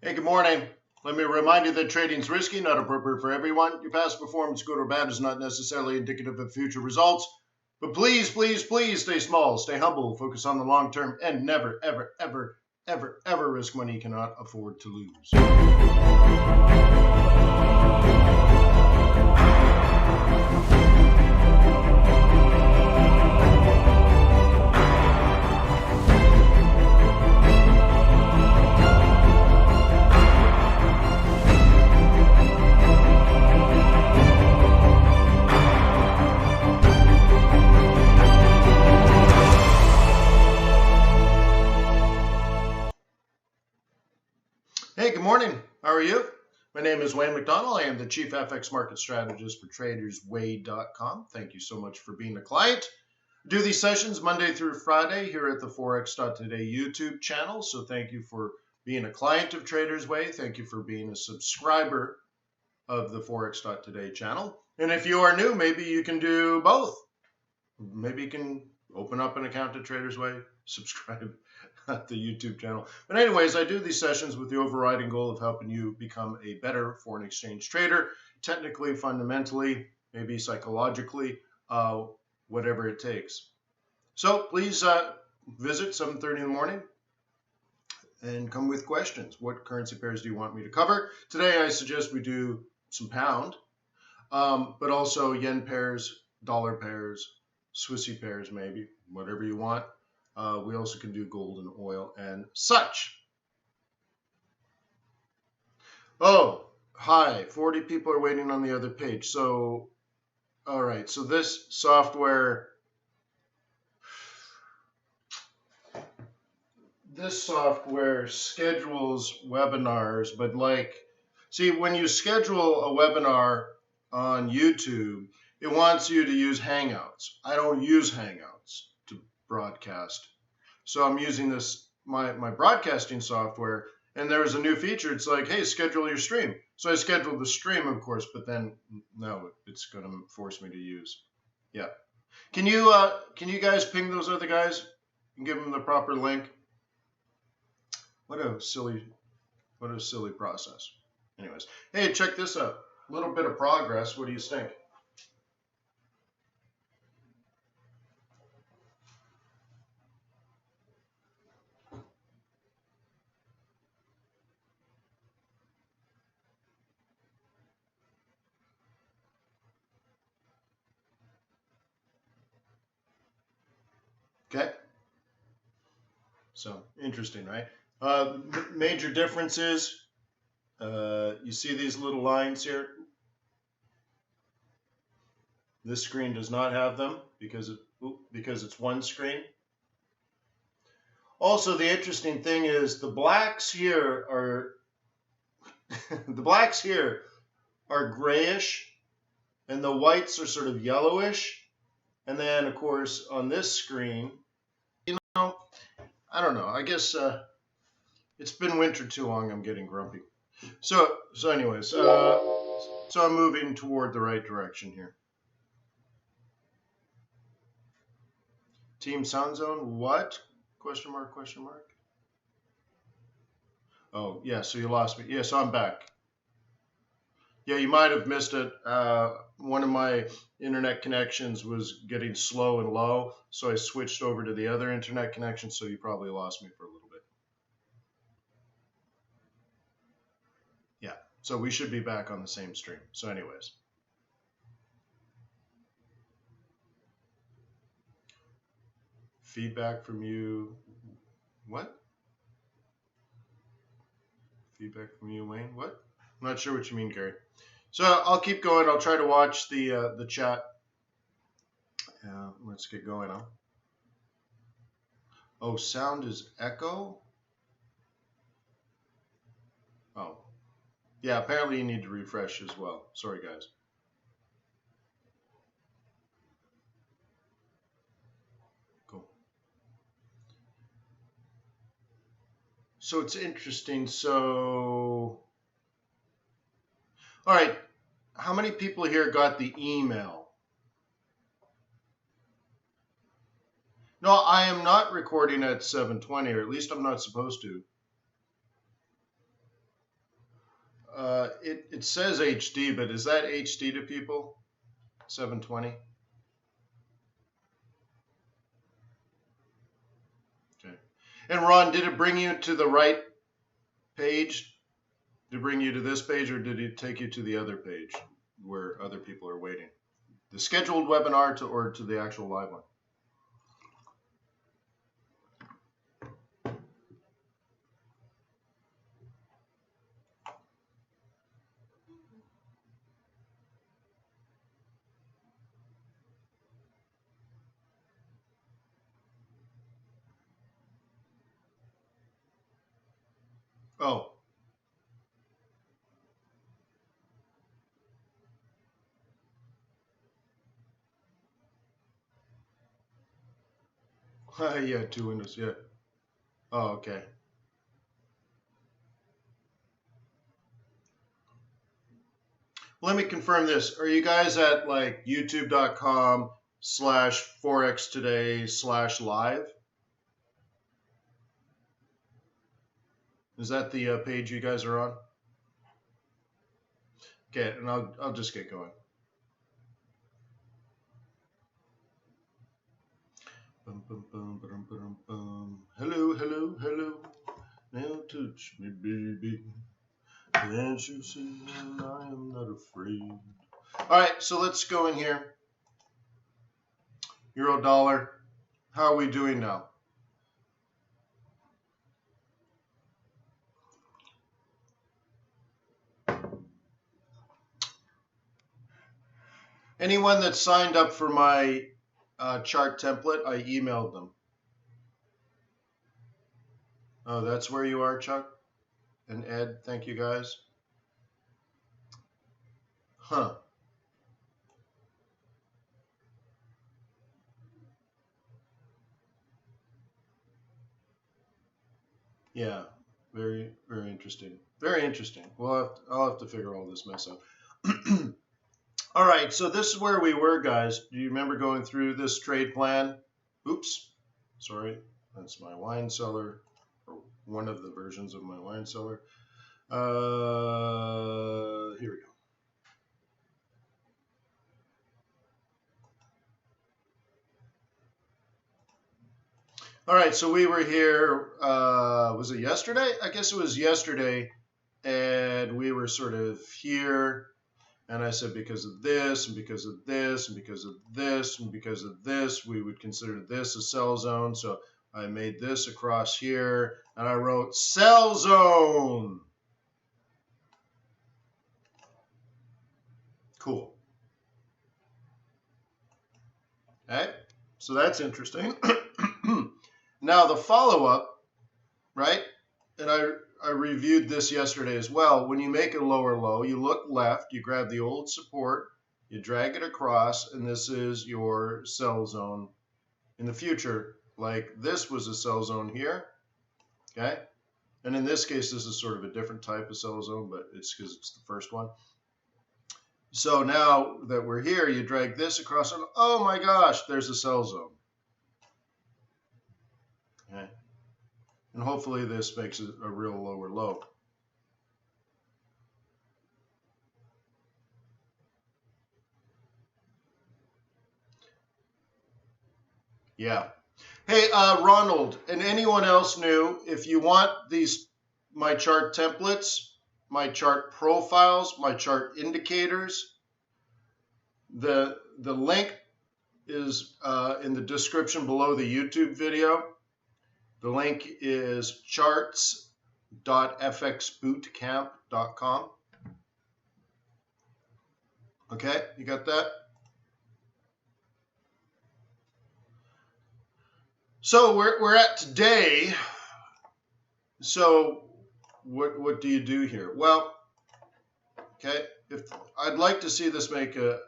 Hey, good morning. Let me remind you that trading is risky, not appropriate for everyone. Your past performance, good or bad, is not necessarily indicative of future results. But please, please, please stay small, stay humble, focus on the long term, and never, ever, ever, ever, ever risk money you cannot afford to lose. Hey, good morning. How are you? My name is Wayne McDonald. I am the Chief FX Market Strategist for TradersWay.com. Thank you so much for being a client. I do these sessions Monday through Friday here at the Forex.Today YouTube channel. So thank you for being a client of Traders Way. Thank you for being a subscriber of the Forex.Today channel. And if you are new, maybe you can do both. Maybe you can open up an account at Traders Way, subscribe at the YouTube channel. But anyways, I do these sessions with the overriding goal of helping you become a better foreign exchange trader, technically, fundamentally, maybe psychologically, whatever it takes. So please visit 7:30 in the morning and come with questions. What currency pairs do you want me to cover? Today, I suggest we do some pound, but also yen pairs, dollar pairs, Swissy pairs, maybe, whatever you want. We also can do gold and oil and such. Oh, hi, 40 people are waiting on the other page. So, all right, so this software schedules webinars, but see, when you schedule a webinar on YouTube, it wants you to use Hangouts. I don't use Hangouts to broadcast. So I'm using this, my broadcasting software, and there was a new feature. It's like, hey, schedule your stream. So I scheduled the stream, of course, but then no, it's going to force me to use. Yeah. Can you guys ping those other guys and give them the proper link? What a silly process. Anyways, hey, check this out. A little bit of progress. What do you think? Okay. So interesting, right? Major differences. You see these little lines here? This screen does not have them because it's one screen. Also, the interesting thing is the blacks here are grayish, and the whites are sort of yellowish. And then, of course, on this screen, I don't know. I guess it's been winter too long. I'm getting grumpy. So anyways, so I'm moving toward the right direction here. Team Sound Zone, what? Question mark, question mark. Oh, yeah, so you lost me. Yeah, so I'm back. Yeah, you might have missed it. One of my internet connections was getting slow and low, so I switched over to the other internet connection, so you probably lost me for a little bit. Yeah, so we should be back on the same stream. So anyways. Feedback from you. What? Feedback from you, Wayne? What? I'm not sure what you mean, Gary. So I'll keep going. I'll try to watch the chat. Let's get going on. Oh, sound is echo? Oh. Yeah, apparently you need to refresh as well. Sorry, guys. Cool. So it's interesting. So, all right. How many people here got the email? No, I am not recording at 7:20, or at least I'm not supposed to. It says HD, but is that HD to people? 720. Okay. And Ron, did it bring you to the right page? Did it bring you to this page, or did it take you to the other page where other people are waiting? The scheduled webinar or to the actual live one? Oh. Yeah, 2 windows, yeah. Oh, okay. Let me confirm this. Are you guys at like youtube.com/Forex.Today/live? Is that the page you guys are on? Okay, and I'll just get going. Bum, bum, bum, bum, bum, bum. Hello, hello, hello. Now touch me, baby. Can't you see I am not afraid? All right, so let's go in here. Euro dollar. How are we doing now? Anyone that signed up for my chart template, I emailed them. Oh, that's where you are, Chuck and Ed. Thank you, guys. Huh. Yeah, very, very interesting. Very interesting. I'll have to figure all this mess out. All right, so this is where we were, guys. Do you remember going through this trade plan? Oops, sorry, that's my wine cellar, or one of the versions of my wine cellar. Here we go. All right, so we were here, was it yesterday? I guess it was yesterday, and we were sort of here. And I said, because of this, and because of this, and because of this, and because of this, we would consider this a sell zone. So I made this across here, and I wrote sell zone. Cool. Okay, so that's interesting. Now the follow-up, right? And I reviewed this yesterday as well. When you make a lower low, you look left, you grab the old support, you drag it across, and this is your sell zone in the future. Like this was a sell zone here, okay? And in this case, this is sort of a different type of sell zone, but it's because it's the first one. So now that we're here, you drag this across, and oh my gosh, there's a sell zone. Okay? And hopefully this makes it a real lower low. Yeah. Hey, Ronald, and anyone else new, if you want my chart templates, my chart profiles, my chart indicators, the link is in the description below the YouTube video. The link is charts.fxbootcamp.com. Okay, you got that? So we're at today. So what do you do here? Well, okay, if I'd like to see this make a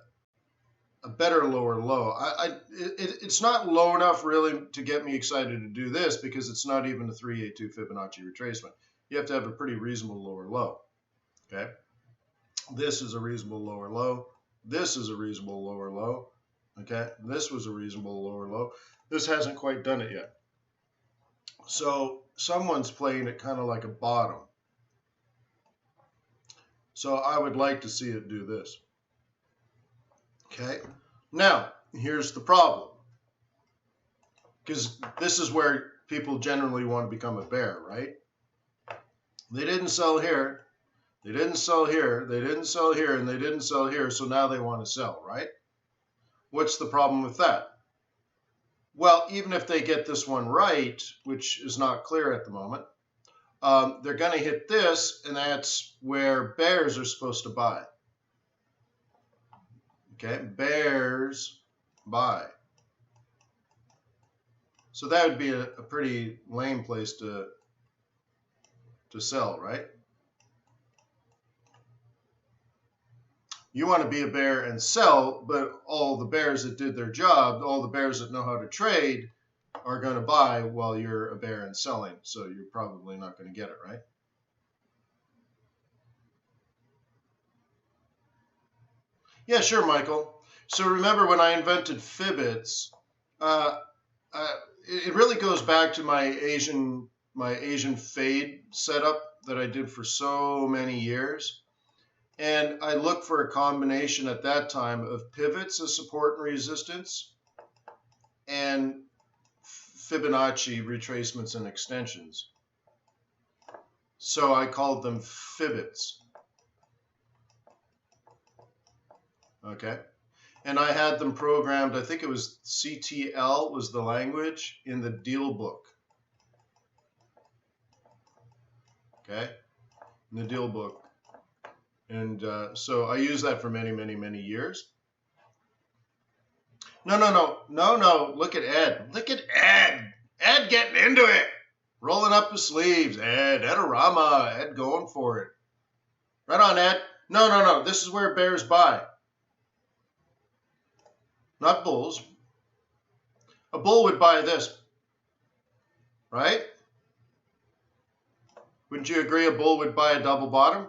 better lower low. It's not low enough really to get me excited to do this because it's not even a 382 Fibonacci retracement. You have to have a pretty reasonable lower low. Okay, this is a reasonable lower low. This is a reasonable lower low. Okay, this was a reasonable lower low. This hasn't quite done it yet. So someone's playing it kind of like a bottom. So I would like to see it do this. Okay. Now, here's the problem. Because this is where people generally want to become a bear, right? They didn't sell here. They didn't sell here. They didn't sell here. And they didn't sell here. So now they want to sell, right? What's the problem with that? Well, even if they get this one right, which is not clear at the moment, they're going to hit this, and that's where bears are supposed to buy. Okay, bears buy. So that would be a pretty lame place to sell, right? You want to be a bear and sell, but all the bears that did their job, all the bears that know how to trade, are going to buy while you're a bear and selling. So you're probably not going to get it, right? Yeah, sure, Michael. So remember when I invented Fibbits, it really goes back to my Asian fade setup that I did for so many years. And I looked for a combination at that time of pivots as support and resistance and Fibonacci retracements and extensions. So I called them Fibbits. Okay. And I had them programmed, I think it was CTL was the language in the deal book. Okay. In the deal book. And so I used that for many, many, many years. No. Look at Ed. Look at Ed. Ed getting into it. Rolling up his sleeves. Edorama. Ed going for it. Right on, Ed. No. This is where bears buy. Not bulls. A bull would buy this. Right? Wouldn't you agree a bull would buy a double bottom?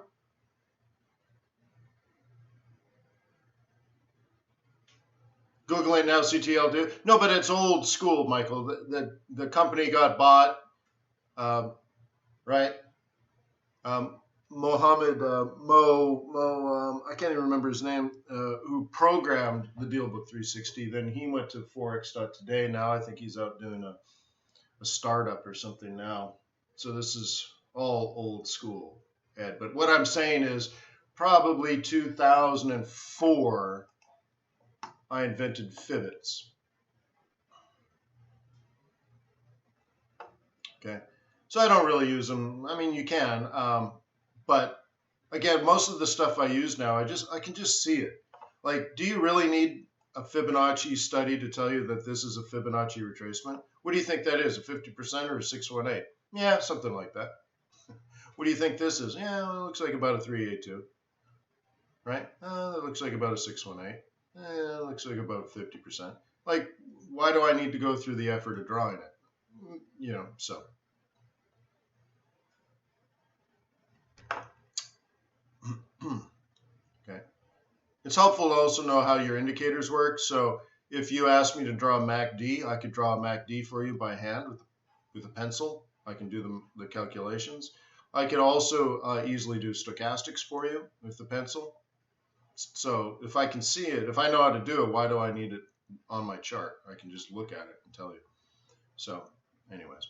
Google it now, CTL do. No, but it's old school, Michael. The company got bought, right? Mohammed I can't even remember his name, who programmed the Dealbook 360. Then he went to Forex.Today. Now I think he's out doing a startup or something now. So this is all old school, Ed. But what I'm saying is probably 2004, I invented Fibbits. Okay. So I don't really use them. I mean, you can, but again, most of the stuff I use now, I can just see it. Like, do you really need a Fibonacci study to tell you that this is a Fibonacci retracement? What do you think that is, a 50% or a 618? Yeah, something like that. What do you think this is? Yeah, well, it looks like about a 382, right? That looks like about a 618. It looks like about 50%. Like, why do I need to go through the effort of drawing it? You know, so. Okay. It's helpful to also know how your indicators work. So if you ask me to draw a MACD, I could draw a MACD for you by hand with a pencil. I can do the calculations. I could also easily do stochastics for you with the pencil. So if I can see it, if I know how to do it, why do I need it on my chart? I can just look at it and tell you. So anyways.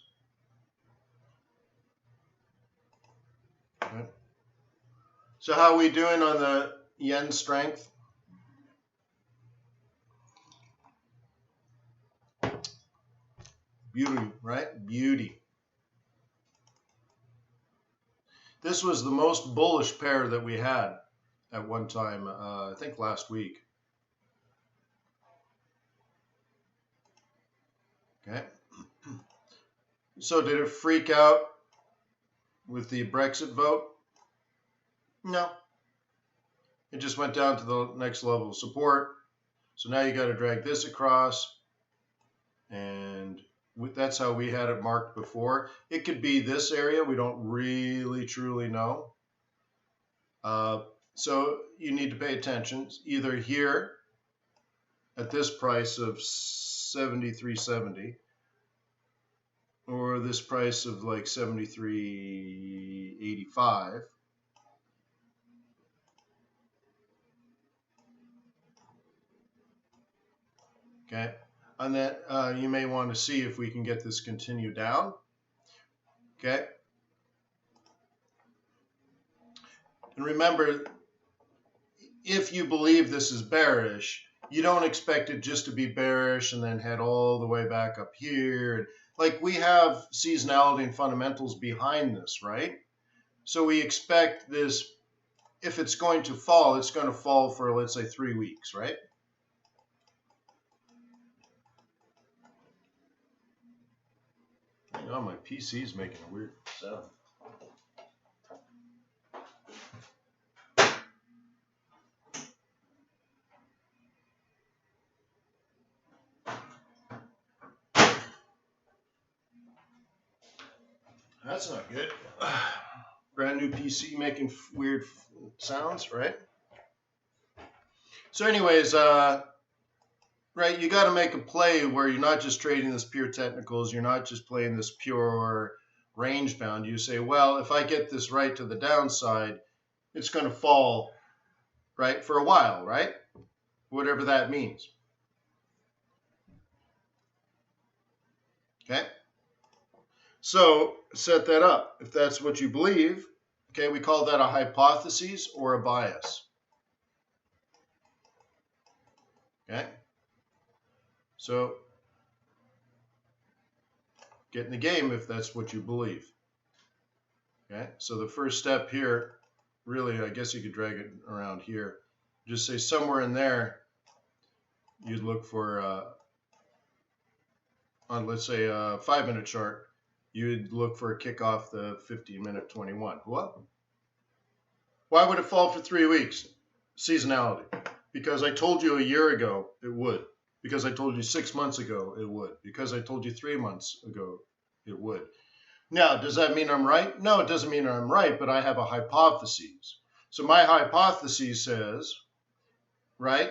Okay. So how are we doing on the yen strength? Beauty, right? Beauty. This was the most bullish pair that we had at one time, I think last week. Okay. So did it freak out with the Brexit vote? No. It just went down to the next level of support. So now you got to drag this across, and that's how we had it marked before. It could be this area. We don't really truly know. So you need to pay attention. Either here at this price of 73.70 or this price of like 73.85. Okay, and then you may want to see if we can get this continue down. Okay, and remember, if you believe this is bearish, you don't expect it just to be bearish and then head all the way back up here. Like, we have seasonality and fundamentals behind this, right? So we expect this, if it's going to fall, it's going to fall for, let's say, 3 weeks, right? Hang on, my PC is making a weird sound. That's not good. Brand new PC making weird sounds, right? So anyways, right, you got to make a play where you're not just trading this pure technicals, you're not just playing this pure range bound. You say, well, if I get this right to the downside, it's going to fall, right, for a while, right? Whatever that means. Okay? So set that up. If that's what you believe, okay, we call that a hypothesis or a bias. Okay? So get in the game if that's what you believe. Okay? So the first step here, really, I guess you could drag it around here. Just say somewhere in there, you'd look for, on let's say a 5-minute chart, you'd look for a kick off the 15-minute 21. What? Why would it fall for 3 weeks? Seasonality. Because I told you a year ago it would. Because I told you 6 months ago it would. Because I told you 3 months ago it would. Now, does that mean I'm right? No, it doesn't mean I'm right, but I have a hypothesis. So my hypothesis says, right?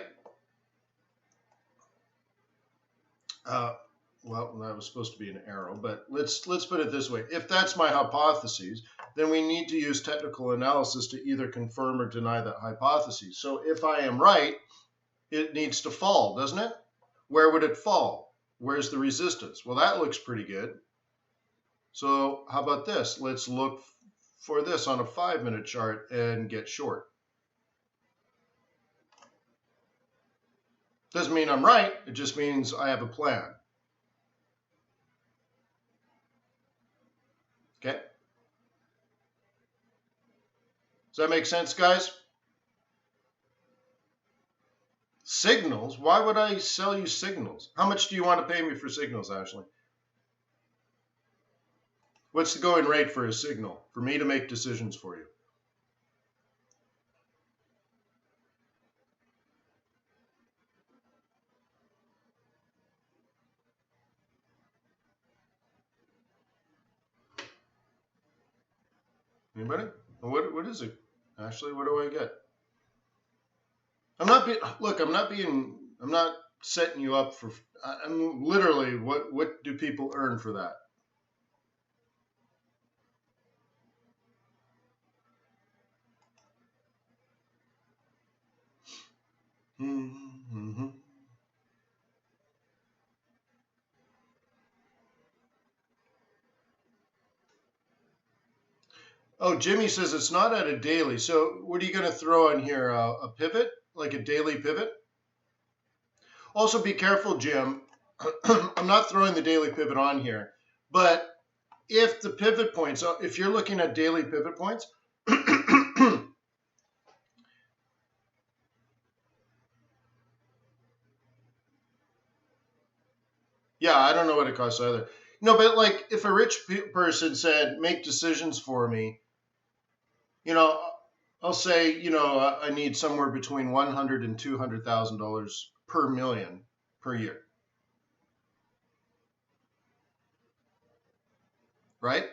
Well, that was supposed to be an arrow, but let's put it this way. If that's my hypothesis, then we need to use technical analysis to either confirm or deny that hypothesis. So if I am right, it needs to fall, doesn't it? Where would it fall? Where's the resistance? Well, that looks pretty good. So how about this? Let's look for this on a 5-minute chart and get short. Doesn't mean I'm right. It just means I have a plan. Okay. Does that make sense, guys? Signals? Why would I sell you signals? How much do you want to pay me for signals, Ashley? What's the going rate for a signal for me to make decisions for you? Anybody? What is it, Ashley? What do I get? I'm not setting you up for. I'm literally. What do people earn for that? Mm-hmm. Oh, Jimmy says it's not at a daily. So what are you going to throw in here? A pivot, like a daily pivot? Also, be careful, Jim. I'm not throwing the daily pivot on here, but if the pivot points, if you're looking at daily pivot points, yeah, I don't know what it costs either. No, but like if a rich person said, make decisions for me, you know, I'll say, I need somewhere between $100,000 and $200,000 per million per year. Right?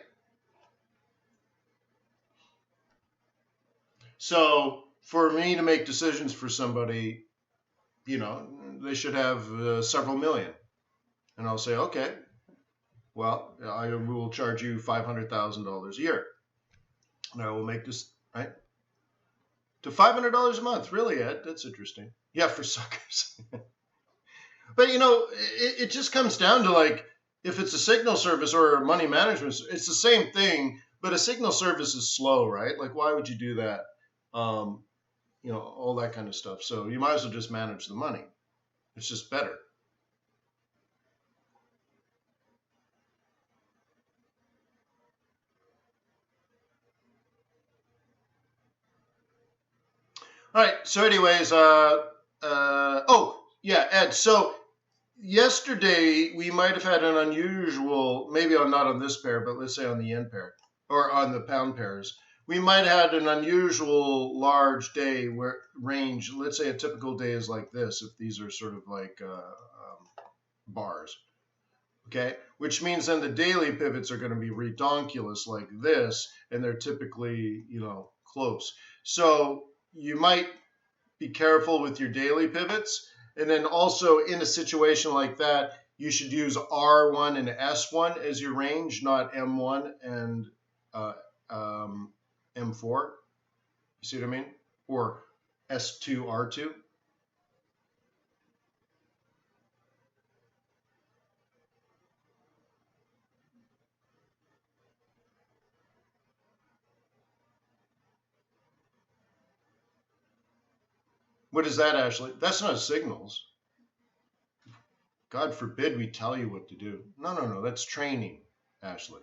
So for me to make decisions for somebody, they should have several million. And I'll say, okay, well, I will charge you $500,000 a year. And I will make this, right? To $500 a month. Really, Ed? That's interesting. Yeah, for suckers. But it just comes down to, like, if it's a signal service or money management, it's the same thing, but a signal service is slow, right? Like, why would you do that? All that kind of stuff. So you might as well just manage the money. It's just better. All right. So anyways, oh yeah, Ed. So yesterday we might have had an unusual, maybe not on this pair, but let's say on the yen pair or on the pound pairs. We might have had an unusual large day where range. Let's say a typical day is like this, if these are sort of like bars. Okay, which means then the daily pivots are going to be redonkulous like this, and they're typically, close. So you might be careful with your daily pivots. And then also in a situation like that, you should use R1 and S1 as your range, not M1 and M4. You see what I mean? Or S2, R2. What is that, Ashley? That's not signals. God forbid we tell you what to do. No. That's training, Ashley.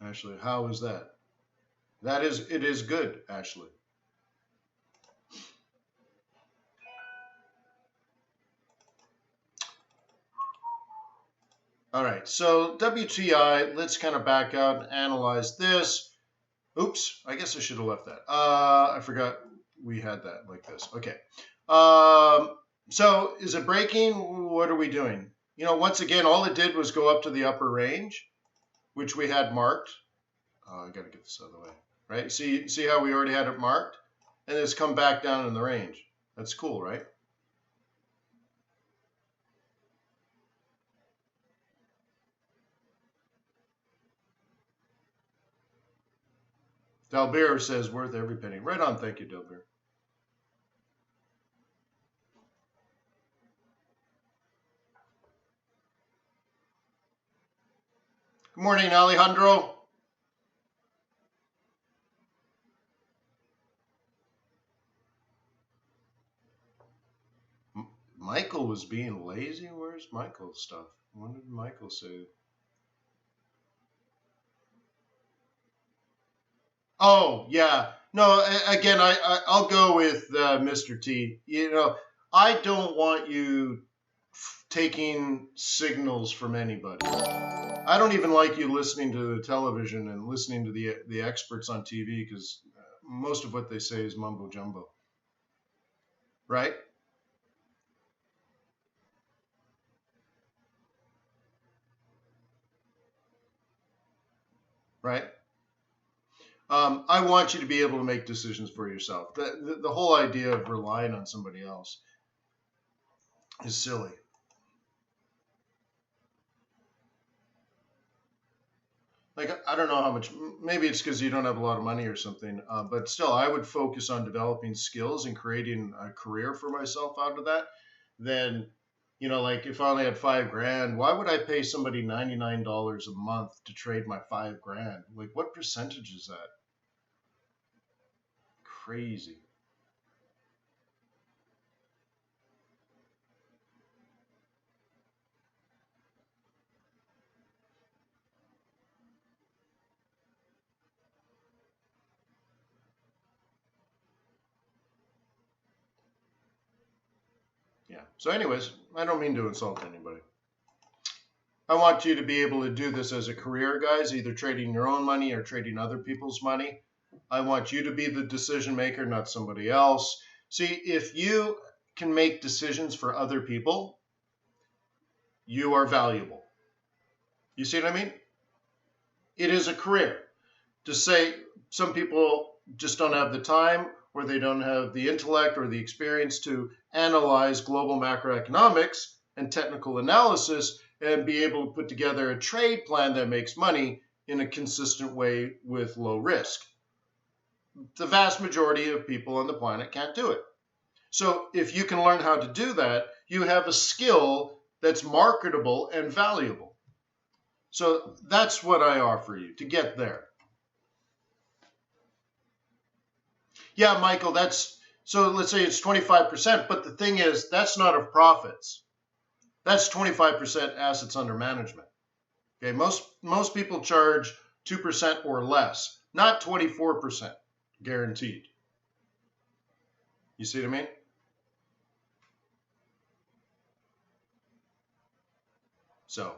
Ashley, how is that? It is good, Ashley. All right, so WTI, let's kind of back out and analyze this. Oops, I guess I should have left that. I forgot we had that like this. Okay. So is it breaking? What are we doing? Once again, all it did was go up to the upper range, which we had marked. I got to get this out of the way, right? See how we already had it marked? And it's come back down in the range. That's cool, right? Dalbeer says worth every penny. Right on. Thank you, Dalbeer. Good morning, Alejandro. Michael was being lazy. Where's Michael's stuff? What did Michael say? Oh, yeah. No, again, I'll go with Mr. T. I don't want you taking signals from anybody. I don't even like you listening to the television and listening to the experts on TV, because most of what they say is mumbo jumbo. Right? Right? I want you to be able to make decisions for yourself. The whole idea of relying on somebody else is silly. Like, I don't know how much, maybe it's because you don't have a lot of money or something, but still, I would focus on developing skills and creating a career for myself out of that. Then, like, if I only had $5,000, why would I pay somebody $99 a month to trade my $5,000? Like, what percentage is that? Crazy. Yeah. So anyways, I don't mean to insult anybody. I want you to be able to do this as a career, guys, either trading your own money or trading other people's money. I want you to be the decision maker, not somebody else. See, if you can make decisions for other people, you are valuable. You see what I mean? It is a career. To say some people just don't have the time, or they don't have the intellect or the experience to analyze global macroeconomics and technical analysis and be able to put together a trade plan that makes money in a consistent way with low risk. the vast majority of people on the planet can't do it. So if you can learn how to do that, you have a skill that's marketable and valuable. So that's what I offer you to get there. Yeah, Michael, so let's say it's 25%, but the thing is, that's not of profits. That's 25% assets under management. Okay, most people charge 2% or less, not 24% guaranteed. You see what I mean? So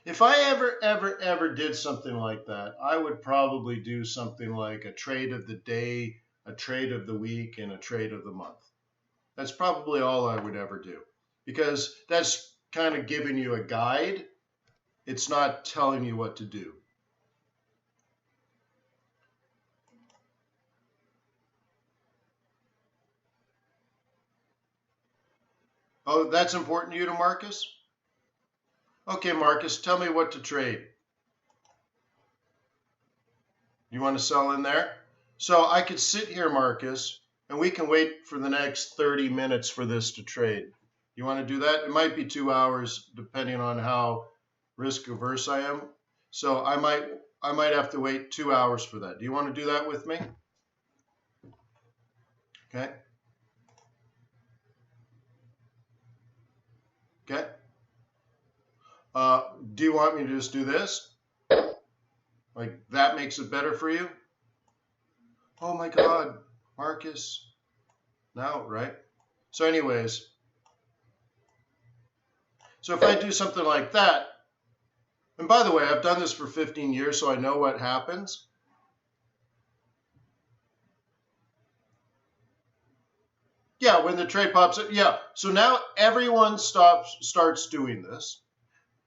if I ever did something like that, I would probably do something like a trade of the day, a trade of the week, and a trade of the month. That's probably all I would ever do, because that's kind of giving you a guide. It's not telling you what to do. Oh, that's important to you to Marcus? Okay, Marcus, tell me what to trade. You want to sell in there? So I could sit here, Marcus, and we can wait for the next 30 minutes for this to trade. You want to do that? It might be 2 hours, depending on how risk averse I am. So I might have to wait 2 hours for that. Do you want to do that with me? Okay. Okay. Do you want me to just do this? Like that makes it better for you? Oh my God, Marcus. No, right? So anyways, so if I do something like that, and by the way, I've done this for 15 years, so I know what happens. Yeah, when the trade pops up, yeah. So now everyone starts doing this.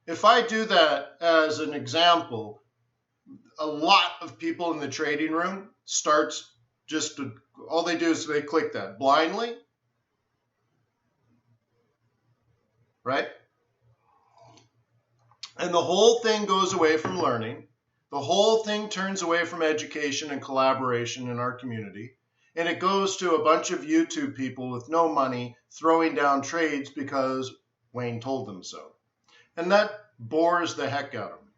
If I do that as an example, a lot of people in the trading room starts all they do is they click that blindly, right? And the whole thing goes away from learning. The whole thing turns away from education and collaboration in our community. And it goes to a bunch of YouTube people with no money throwing down trades because Wayne told them so. And that bores the heck out of me.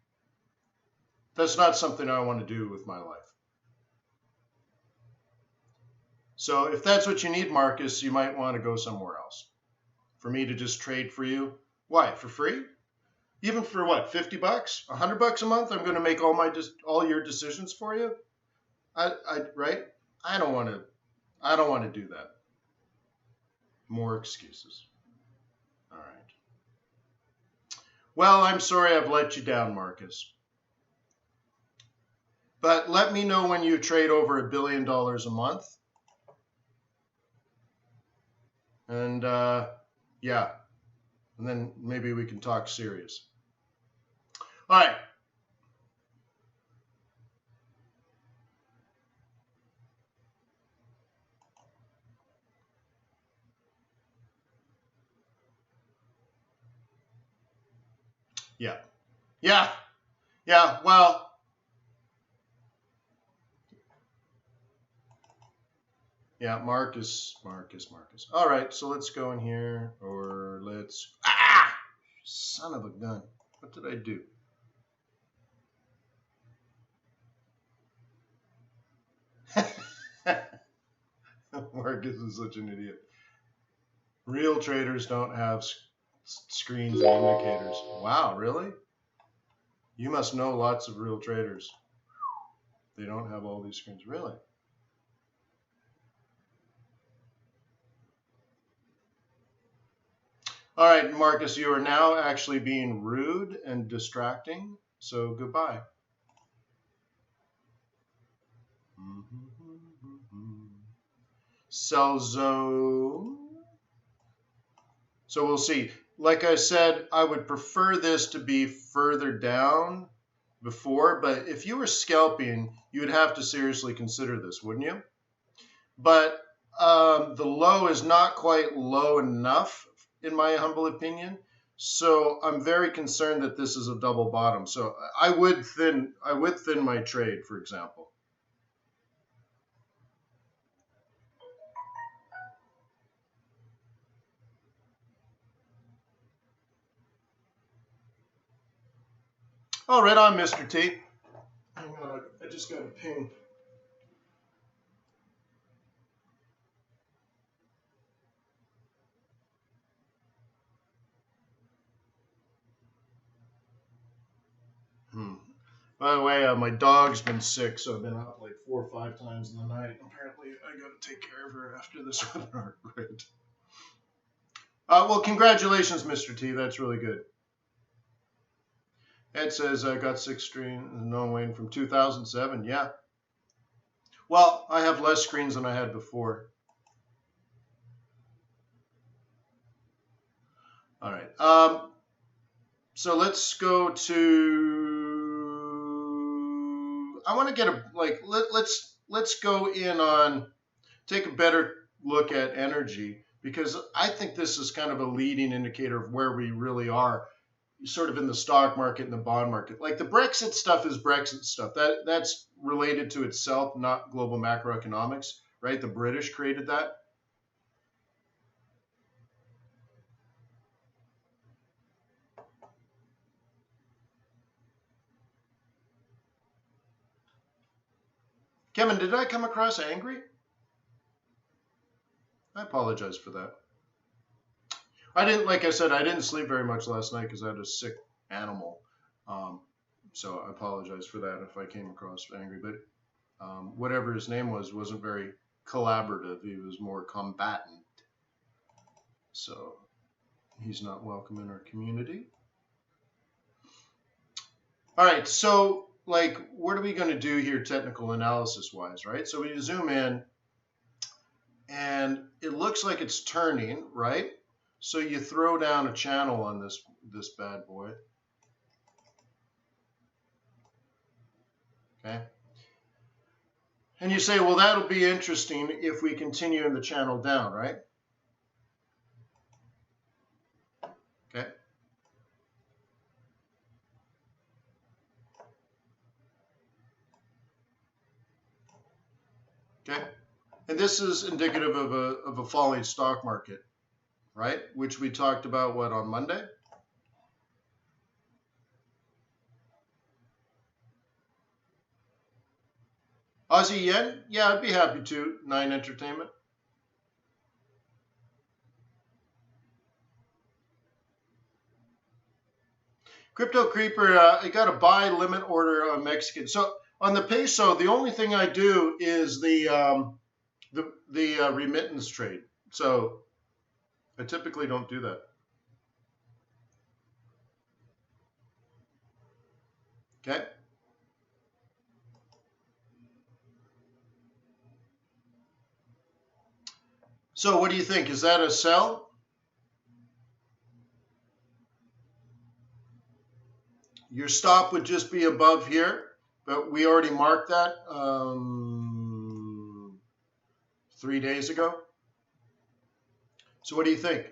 That's not something I want to do with my life. So if that's what you need, Marcus, you might want to go somewhere else. For me to just trade for you. Why? For free? Even for what? 50 bucks? 100 bucks a month? I'm going to make all your decisions for you? Right? I don't want to do that. More excuses. All right. Well, I'm sorry I've let you down, Marcus. But let me know when you trade over $1 billion a month. And yeah, and then maybe we can talk serious. All right. Yeah. Yeah. Yeah. Well, yeah, Marcus. All right, so let's go in here, or let's, son of a gun. What did I do? Marcus is such an idiot. Real traders don't have screens and indicators. Wow, really? You must know lots of real traders. They don't have all these screens. Really? All right, Marcus, you are now actually being rude and distracting, so goodbye. Sell zone. So we'll see. Like I said, I would prefer this to be further down before, but if you were scalping, you would have to seriously consider this, wouldn't you? But the low is not quite low enough, in my humble opinion. So I'm very concerned that this is a double bottom. So I would thin my trade, for example. Oh, right on, Mr. T. Hang on, I just got a ping. By the way, my dog's been sick, so I've been up like 4 or 5 times in the night. Apparently, I got to take care of her after this webinar. Right. Well, congratulations, Mr. T. That's really good. Ed says I got 6 screens, no waiting from 2007. Yeah. Well, I have less screens than I had before. All right. So let's go to. I want to get a let's go in on take a better look at energy, because I think this is kind of a leading indicator of where we really are, sort of in the stock market and the bond market. Like the Brexit stuff is Brexit stuff. That's related to itself, not global macroeconomics, right? The British created that. Kevin, did I come across angry? I apologize for that. I didn't, like I said, I didn't sleep very much last night because I had a sick animal. So I apologize for that if I came across angry. But whatever his name wasn't very collaborative. He was more combatant. So he's not welcome in our community. All right, so like, what are we going to do here technical analysis wise, right? So we zoom in and it looks like it's turning, right? So you throw down a channel on this bad boy. Okay. And you say, well, that'll be interesting if we continue in the channel down, right? Okay. Okay. And this is indicative of a falling stock market, right? Which we talked about, what, on Monday? Aussie yen? Yeah, I'd be happy to. 9 Entertainment. Crypto Creeper, I got a buy limit order on Mexican. So on the peso, the only thing I do is the remittance trade. So I typically don't do that. Okay. So what do you think? Is that a sell? Your stop would just be above here, but we already marked that 3 days ago. So what do you think?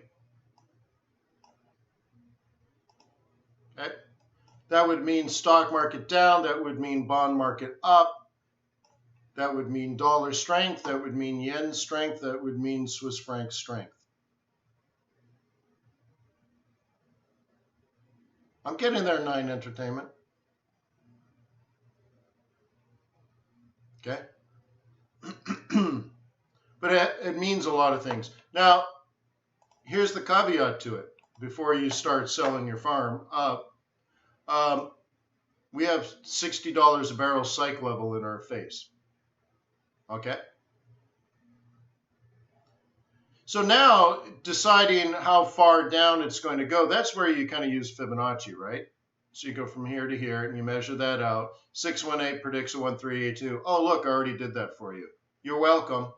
Okay. That would mean stock market down. That would mean bond market up. That would mean dollar strength. That would mean yen strength. That would mean Swiss franc strength. I'm getting there, 9 Entertainment. Okay. But it means a lot of things. Now, here's the caveat to it before you start selling your farm. We have $60 a barrel psych level in our face. Okay. So now deciding how far down it's going to go, that's where you kind of use Fibonacci, right? So you go from here to here and you measure that out. 618 predicts a 1382. Oh, look, I already did that for you. You're welcome.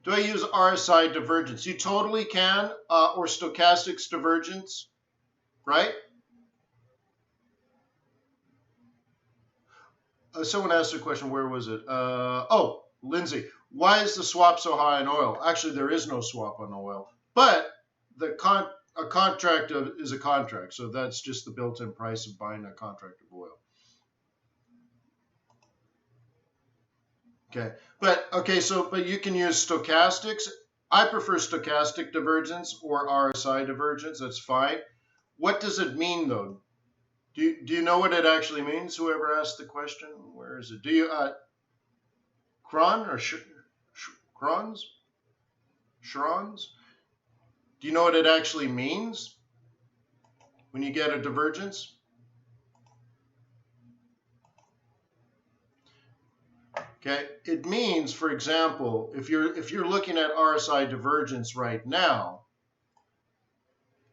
Do I use RSI divergence? You totally can, or stochastics divergence, right? Someone asked a question, where was it? Oh, Lindsay. Why is the swap so high in oil? Actually, there is no swap on oil, but a contract is a contract, so that's just the built-in price of buying a contract of oil. Okay, but you can use stochastics. I prefer stochastic divergence or RSI divergence. That's fine. What does it mean though? Do you know what it actually means? Whoever asked the question, where is it? Do you cron or crons? Shrons? Do you know what it actually means when you get a divergence? Okay, it means, for example, if you're looking at RSI divergence right now,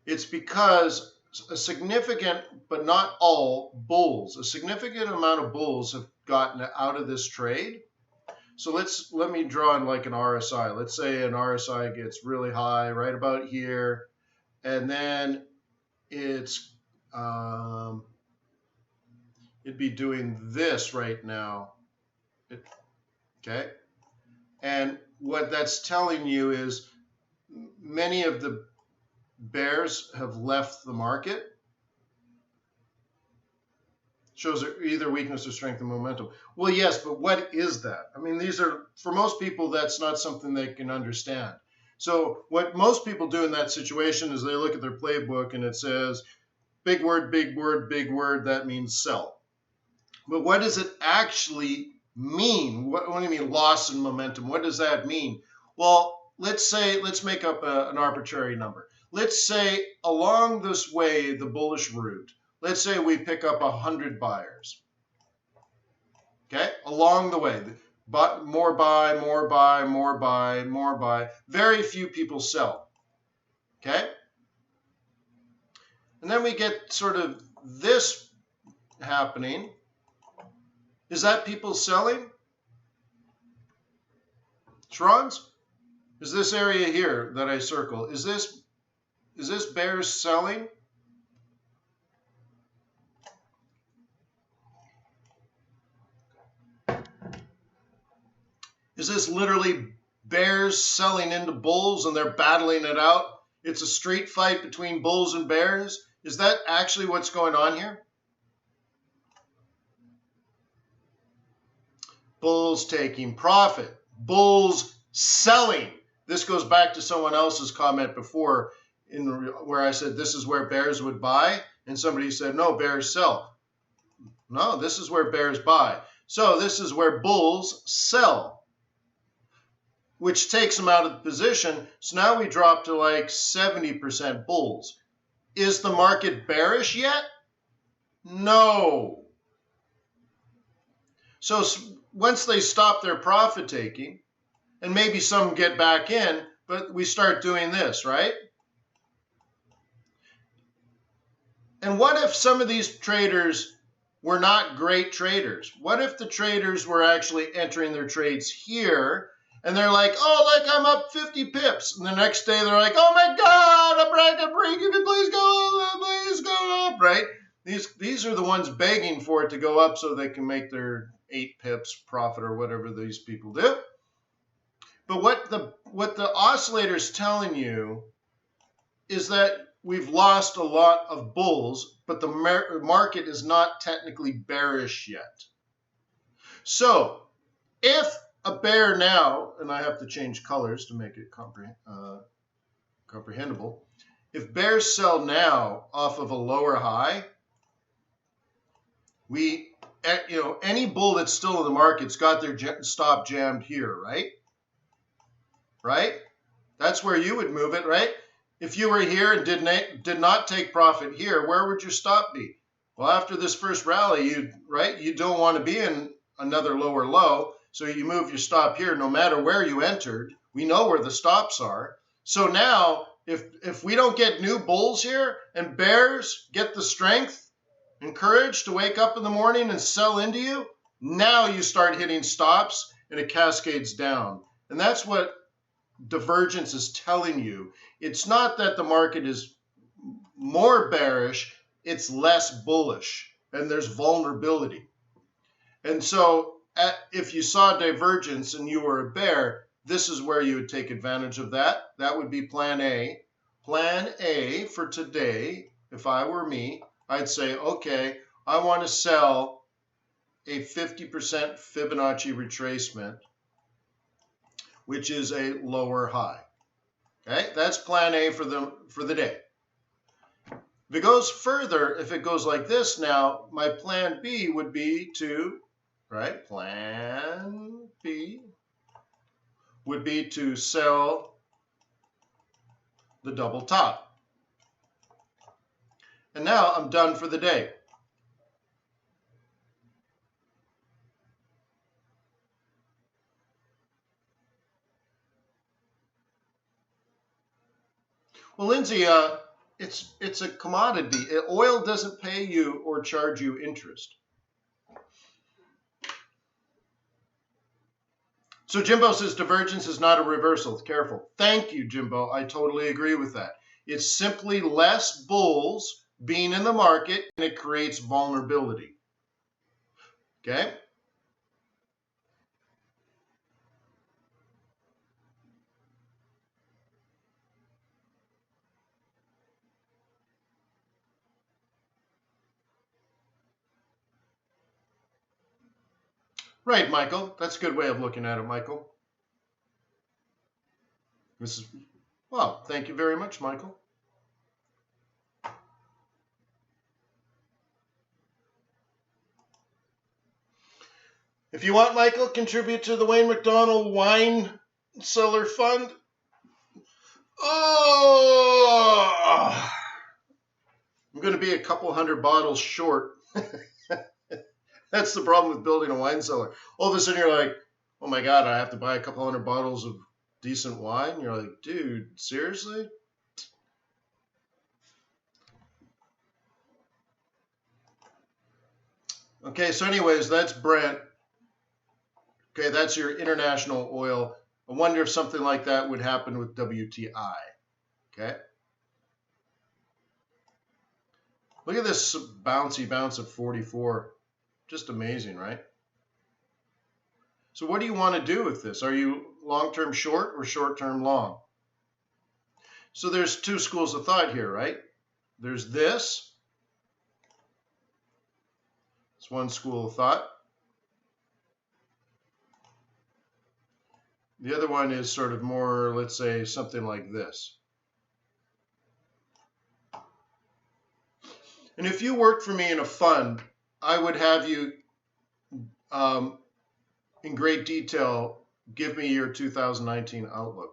it's because a significant, but not all, bulls, a significant amount of bulls have gotten out of this trade. So let me draw in like an RSI. Let's say an RSI gets really high right about here, and then it's it'd be doing this right now. Okay, and what that's telling you is many of the bears have left the market. Shows either weakness or strength and momentum. Well, yes, but what is that? I mean, these are, for most people, that's not something they can understand. So what most people do in that situation is they look at their playbook and it says, big word, big word, big word, that means sell. But what does it actually mean? What do you mean loss in momentum? What does that mean? Well, let's make up an arbitrary number. Let's say along this way, the bullish route, let's say we pick up 100 buyers. Okay, along the way, but more buy, more buy, more buy, more buy. Very few people sell. Okay, and then we get sort of this happening. Is that people selling? Shrons? Is this area here that I circle? Is this bears selling? Is this literally bears selling into bulls and they're battling it out? It's a street fight between bulls and bears? Is that actually what's going on here? Bulls taking profit. Bulls selling. This goes back to someone else's comment before where I said this is where bears would buy. And somebody said, no, bears sell. No, this is where bears buy. So this is where bulls sell, which takes them out of the position. So now we drop to like 70% bulls. Is the market bearish yet? No. So once they stop their profit taking, and maybe some get back in, but we start doing this, right? And what if some of these traders were not great traders? What if the traders were actually entering their trades here and they're like, oh, like I'm up 50 pips. And the next day they're like, oh my God, I'm breaking it, please go up, right? These are the ones begging for it to go up so they can make their 8 pips profit or whatever these people do. But what the oscillator is telling you is that we've lost a lot of bulls, but the market is not technically bearish yet. So if a bear now, and I have to change colors to make it comprehensible, if bears sell now off of a lower high, any bull that's still in the market's got their stop jammed here, right? Right? That's where you would move it, right? If you were here and did not take profit here, where would your stop be? Well, after this first rally, you don't want to be in another lower low, so you move your stop here no matter where you entered. We know where the stops are. So now, if we don't get new bulls here and bears get the strength and courage to wake up in the morning and sell into you, now you start hitting stops and it cascades down. And that's what divergence is telling you. It's not that the market is more bearish, it's less bullish, and there's vulnerability. And so if you saw divergence and you were a bear, this is where you would take advantage of that. That would be plan A. Plan A for today, if I were me, I'd say, okay, I want to sell a 50% Fibonacci retracement, which is a lower high. Okay, that's plan A for the day. If it goes further, if it goes like this now, my plan B would be to, right, plan B would be to sell the double top. And now I'm done for the day. Well, Lindsay, it's a commodity. Oil doesn't pay you or charge you interest. So Jimbo says divergence is not a reversal. Careful. Thank you, Jimbo. I totally agree with that. It's simply less bulls being in the market, and it creates vulnerability. Okay? Right, Michael. That's a good way of looking at it, Michael. This is, well, thank you very much, Michael. If you want, Michael, contribute to the Wayne McDonald Wine Cellar Fund. Oh, I'm going to be a couple hundred bottles short. That's the problem with building a wine cellar. All of a sudden you're like, oh my God, I have to buy a couple hundred bottles of decent wine. You're like, dude, seriously? Okay, so anyways, that's Brent. Okay, that's your international oil. I wonder if something like that would happen with WTI. Okay. Look at this bouncy bounce of 44. Just amazing, right? So what do you want to do with this? Are you long-term short or short-term long? So there's two schools of thought here, right? There's this. It's one school of thought. The other one is sort of more, let's say, something like this. And if you worked for me in a fund, I would have you, in great detail, give me your 2019 outlook.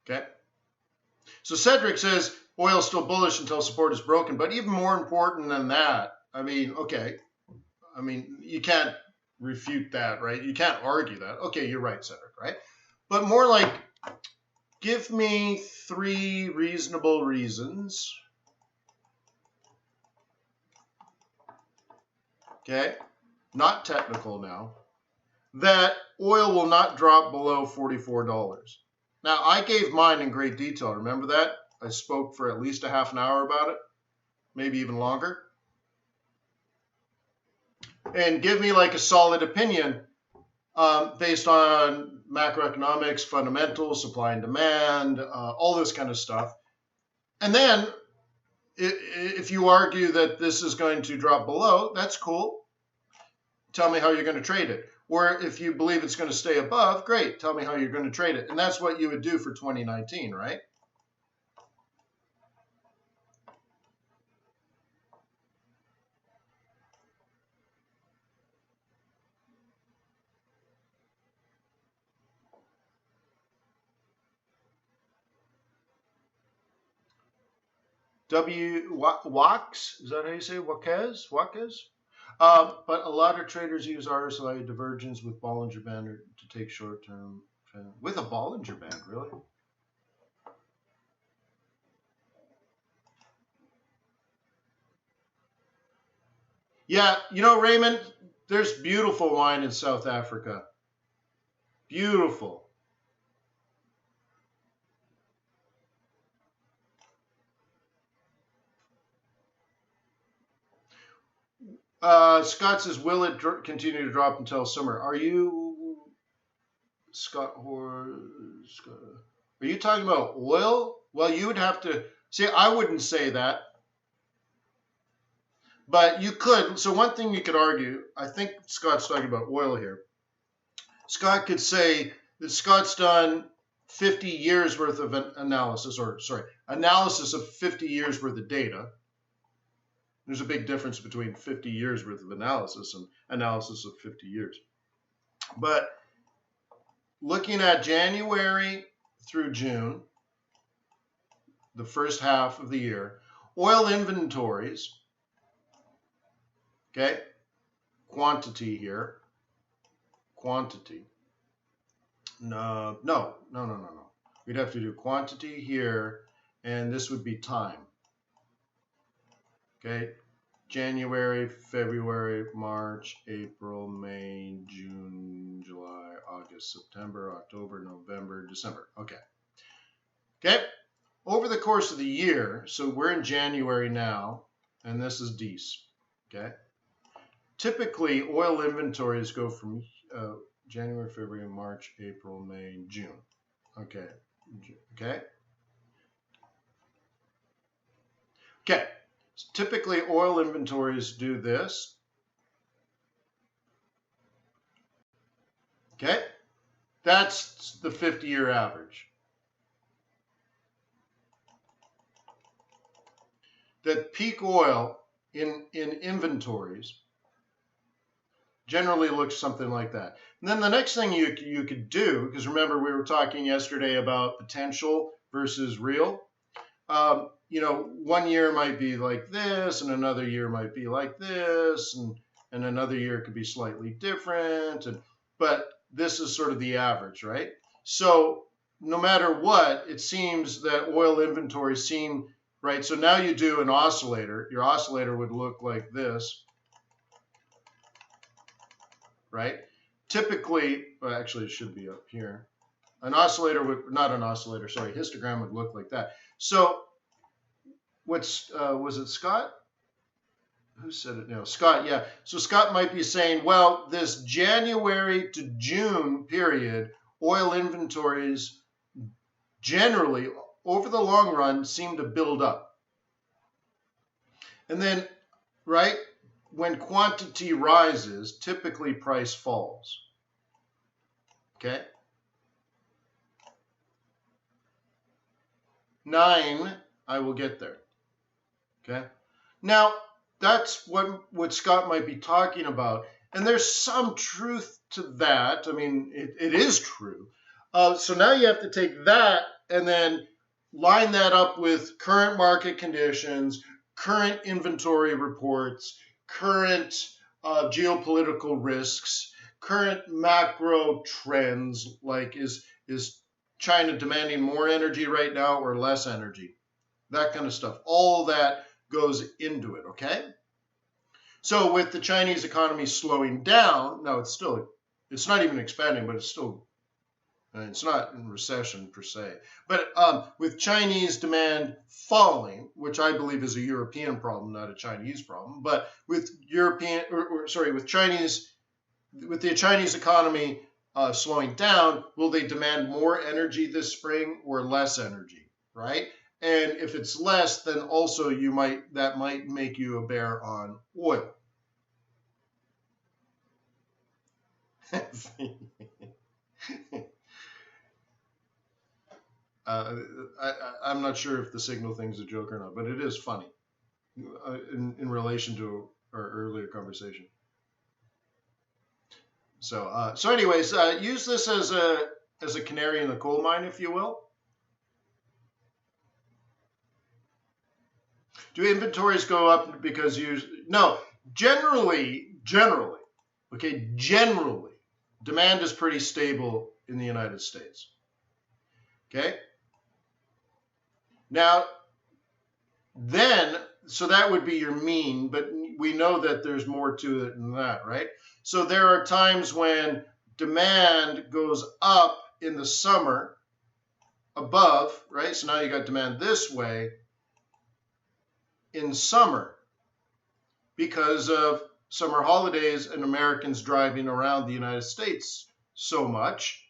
Okay. So Cedric says oil is still bullish until support is broken, but even more important than that, I mean, okay, I mean, you can't refute that, right? You can't argue that. Okay, you're right, Cedric, right? But more like, give me 3 reasonable reasons, okay, not technical now, that oil will not drop below $44. Now, I gave mine in great detail. Remember that? I spoke for at least a half an hour about it, maybe even longer. And give me like a solid opinion based on macroeconomics, fundamentals, supply and demand, all this kind of stuff. And then if you argue that this is going to drop below, that's cool. Tell me how you're going to trade it. Or if you believe it's going to stay above, great. Tell me how you're going to trade it. And that's what you would do for 2019, right? Wax, is that how you say Waquez? But a lot of traders use RSI divergence with Bollinger Band to take short-term trend. With a Bollinger Band, really? Yeah, you know, Raymond, there's beautiful wine in South Africa. Beautiful. Scott says, will it continue to drop until summer? Are you, Scott, are you talking about oil? Well, you would have to, see, I wouldn't say that. But you could, so one thing you could argue, I think Scott's talking about oil here. Scott could say that Scott's done 50 years worth of analysis, or sorry, analysis of 50 years worth of data. There's a big difference between 50 years worth of analysis and analysis of 50 years. But looking at January through June, the first half of the year, oil inventories, okay, quantity here, quantity. No. We'd have to do quantity here, and this would be time. Okay, January, February, March, April, May, June, July, August, September, October, November, December. Okay, over the course of the year, so we're in January now, and this is Dece. Okay, typically oil inventories go from January, February, March, April, May, June. Okay. Typically, oil inventories do this. Okay. That's the 50-year average. That peak oil in inventories generally looks something like that. And then the next thing you could do, because remember we were talking yesterday about potential versus real. You know, one year might be like this, and another year might be like this, and another year could be slightly different. But this is sort of the average, right? So no matter what, it seems that oil inventories seem, right? So now you do an oscillator. Your oscillator would look like this. Right? Typically, well, actually it should be up here. An oscillator would, not an oscillator, sorry, histogram would look like that. So what's, was it Scott? Who said it? No, Scott, yeah. So Scott might be saying, well, this January to June period, oil inventories generally, over the long run, seem to build up. And then, right? When quantity rises, typically price falls. Okay? 9, I will get there. Okay? Now, that's what Scott might be talking about. And there's some truth to that. I mean, it is true. So now you have to take that and then line that up with current market conditions, current inventory reports, current geopolitical risks, current macro trends, like is China demanding more energy right now or less energy? That kind of stuff. All that goes into it, okay? So with the Chinese economy slowing down, no, it's not even expanding, but it's not in recession per se. But with Chinese demand falling, which I believe is a European problem, not a Chinese problem, but with with the Chinese economy slowing down, will they demand more energy this spring or less energy, right? And if it's less, then also that might make you a bear on oil. I'm not sure if the signal thing's a joke or not, but it is funny in relation to our earlier conversation. So anyways, use this as a canary in the coal mine, if you will. Do inventories go up because no, generally, okay, generally, demand is pretty stable in the United States. Okay? Now, then, so that would be your mean, but we know that there's more to it than that, right? So there are times when demand goes up in the summer above, right? So now you got demand this way in summer because of summer holidays and Americans driving around the United States so much.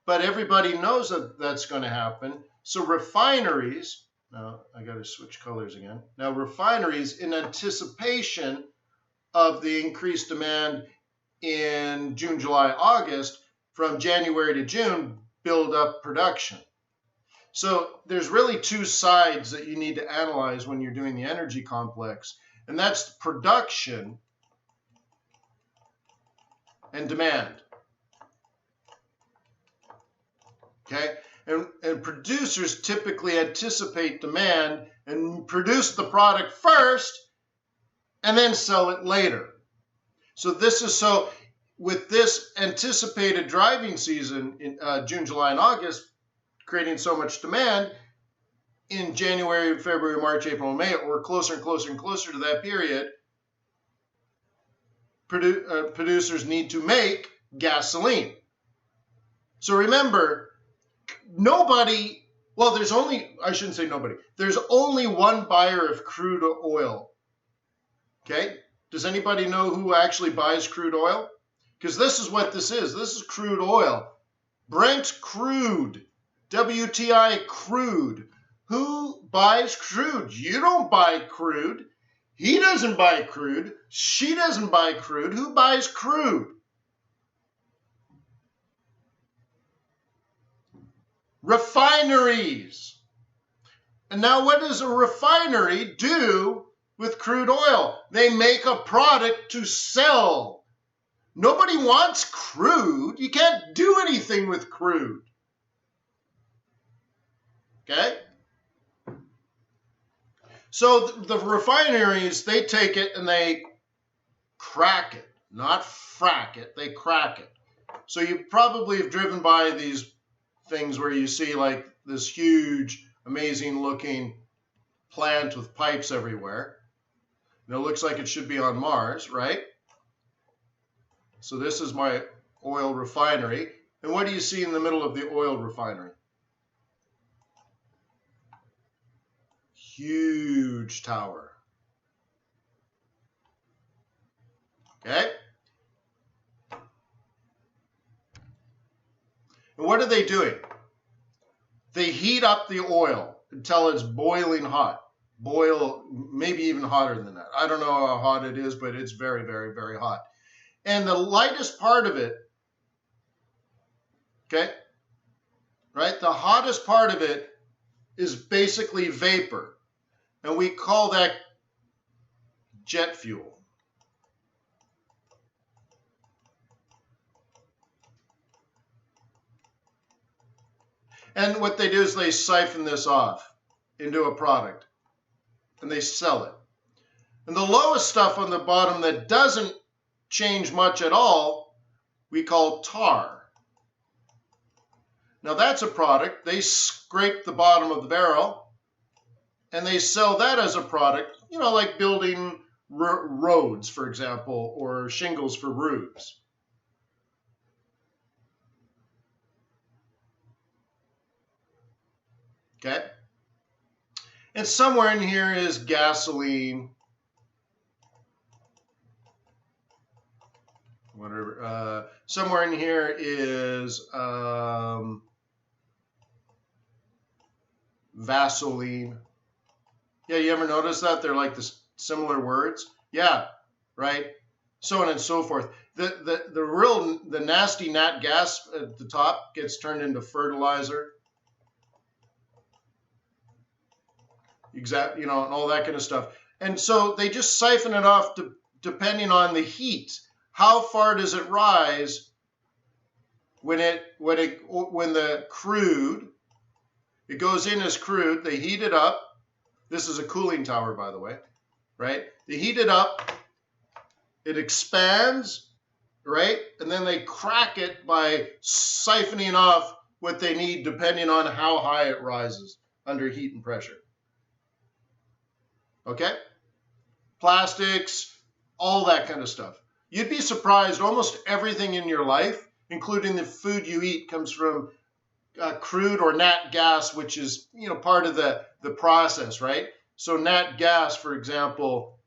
But everybody knows that that's going to happen. So refineries, now I got to switch colors again. Now refineries, in anticipation of the increased demand in June, July, August, from January to June, build up production. So there's really two sides that you need to analyze when you're doing the energy complex, and that's production and demand. Okay, and producers typically anticipate demand and produce the product first and then sell it later. So with this anticipated driving season in June, July, and August, creating so much demand in January, February, March, April, and May, or closer and closer and closer to that period, producers need to make gasoline. So remember, there's only one buyer of crude oil. Okay? Does anybody know who actually buys crude oil? Because this is what this is. This is crude oil. Brent crude. WTI crude. Who buys crude? You don't buy crude. He doesn't buy crude. She doesn't buy crude. Who buys crude? Refineries. And now what does a refinery do with crude oil? They make a product to sell. Nobody wants crude. You can't do anything with crude. Okay? So the refineries, they take it and they crack it. Not frack it, they crack it. So you probably have driven by these things where you see like this huge, amazing looking plant with pipes everywhere. And it looks like it should be on Mars, right? So this is my oil refinery. And what do you see in the middle of the oil refinery? Huge tower. Okay? And what are they doing? They heat up the oil until it's boiling hot. Boil, maybe even hotter than that. I don't know how hot it is, but it's very, very, very hot. And the lightest part of it, okay, right? The hottest part of it is basically vapor. And we call that jet fuel. And what they do is they siphon this off into a product and they sell it. And the lowest stuff on the bottom that doesn't change much at all, we call tar. Now that's a product. They scrape the bottom of the barrel and they sell that as a product, like building roads, for example, or shingles for roofs. Okay? And somewhere in here is gasoline. Whatever. Somewhere in here is Vaseline. Yeah, you ever notice that? They're like the similar words. Yeah, right? So on and so forth. The nasty nat gas at the top gets turned into fertilizer. And all that kind of stuff. And so they just siphon it off depending on the heat. How far does it rise when the crude, it goes in as crude, they heat it up. This is a cooling tower, by the way, right? They heat it up, it expands, right? And then they crack it by siphoning off what they need depending on how high it rises under heat and pressure. Okay? Plastics, all that kind of stuff. You'd be surprised, almost everything in your life, including the food you eat, comes from crude or nat gas, which is, part of the process, right? So nat gas, for example,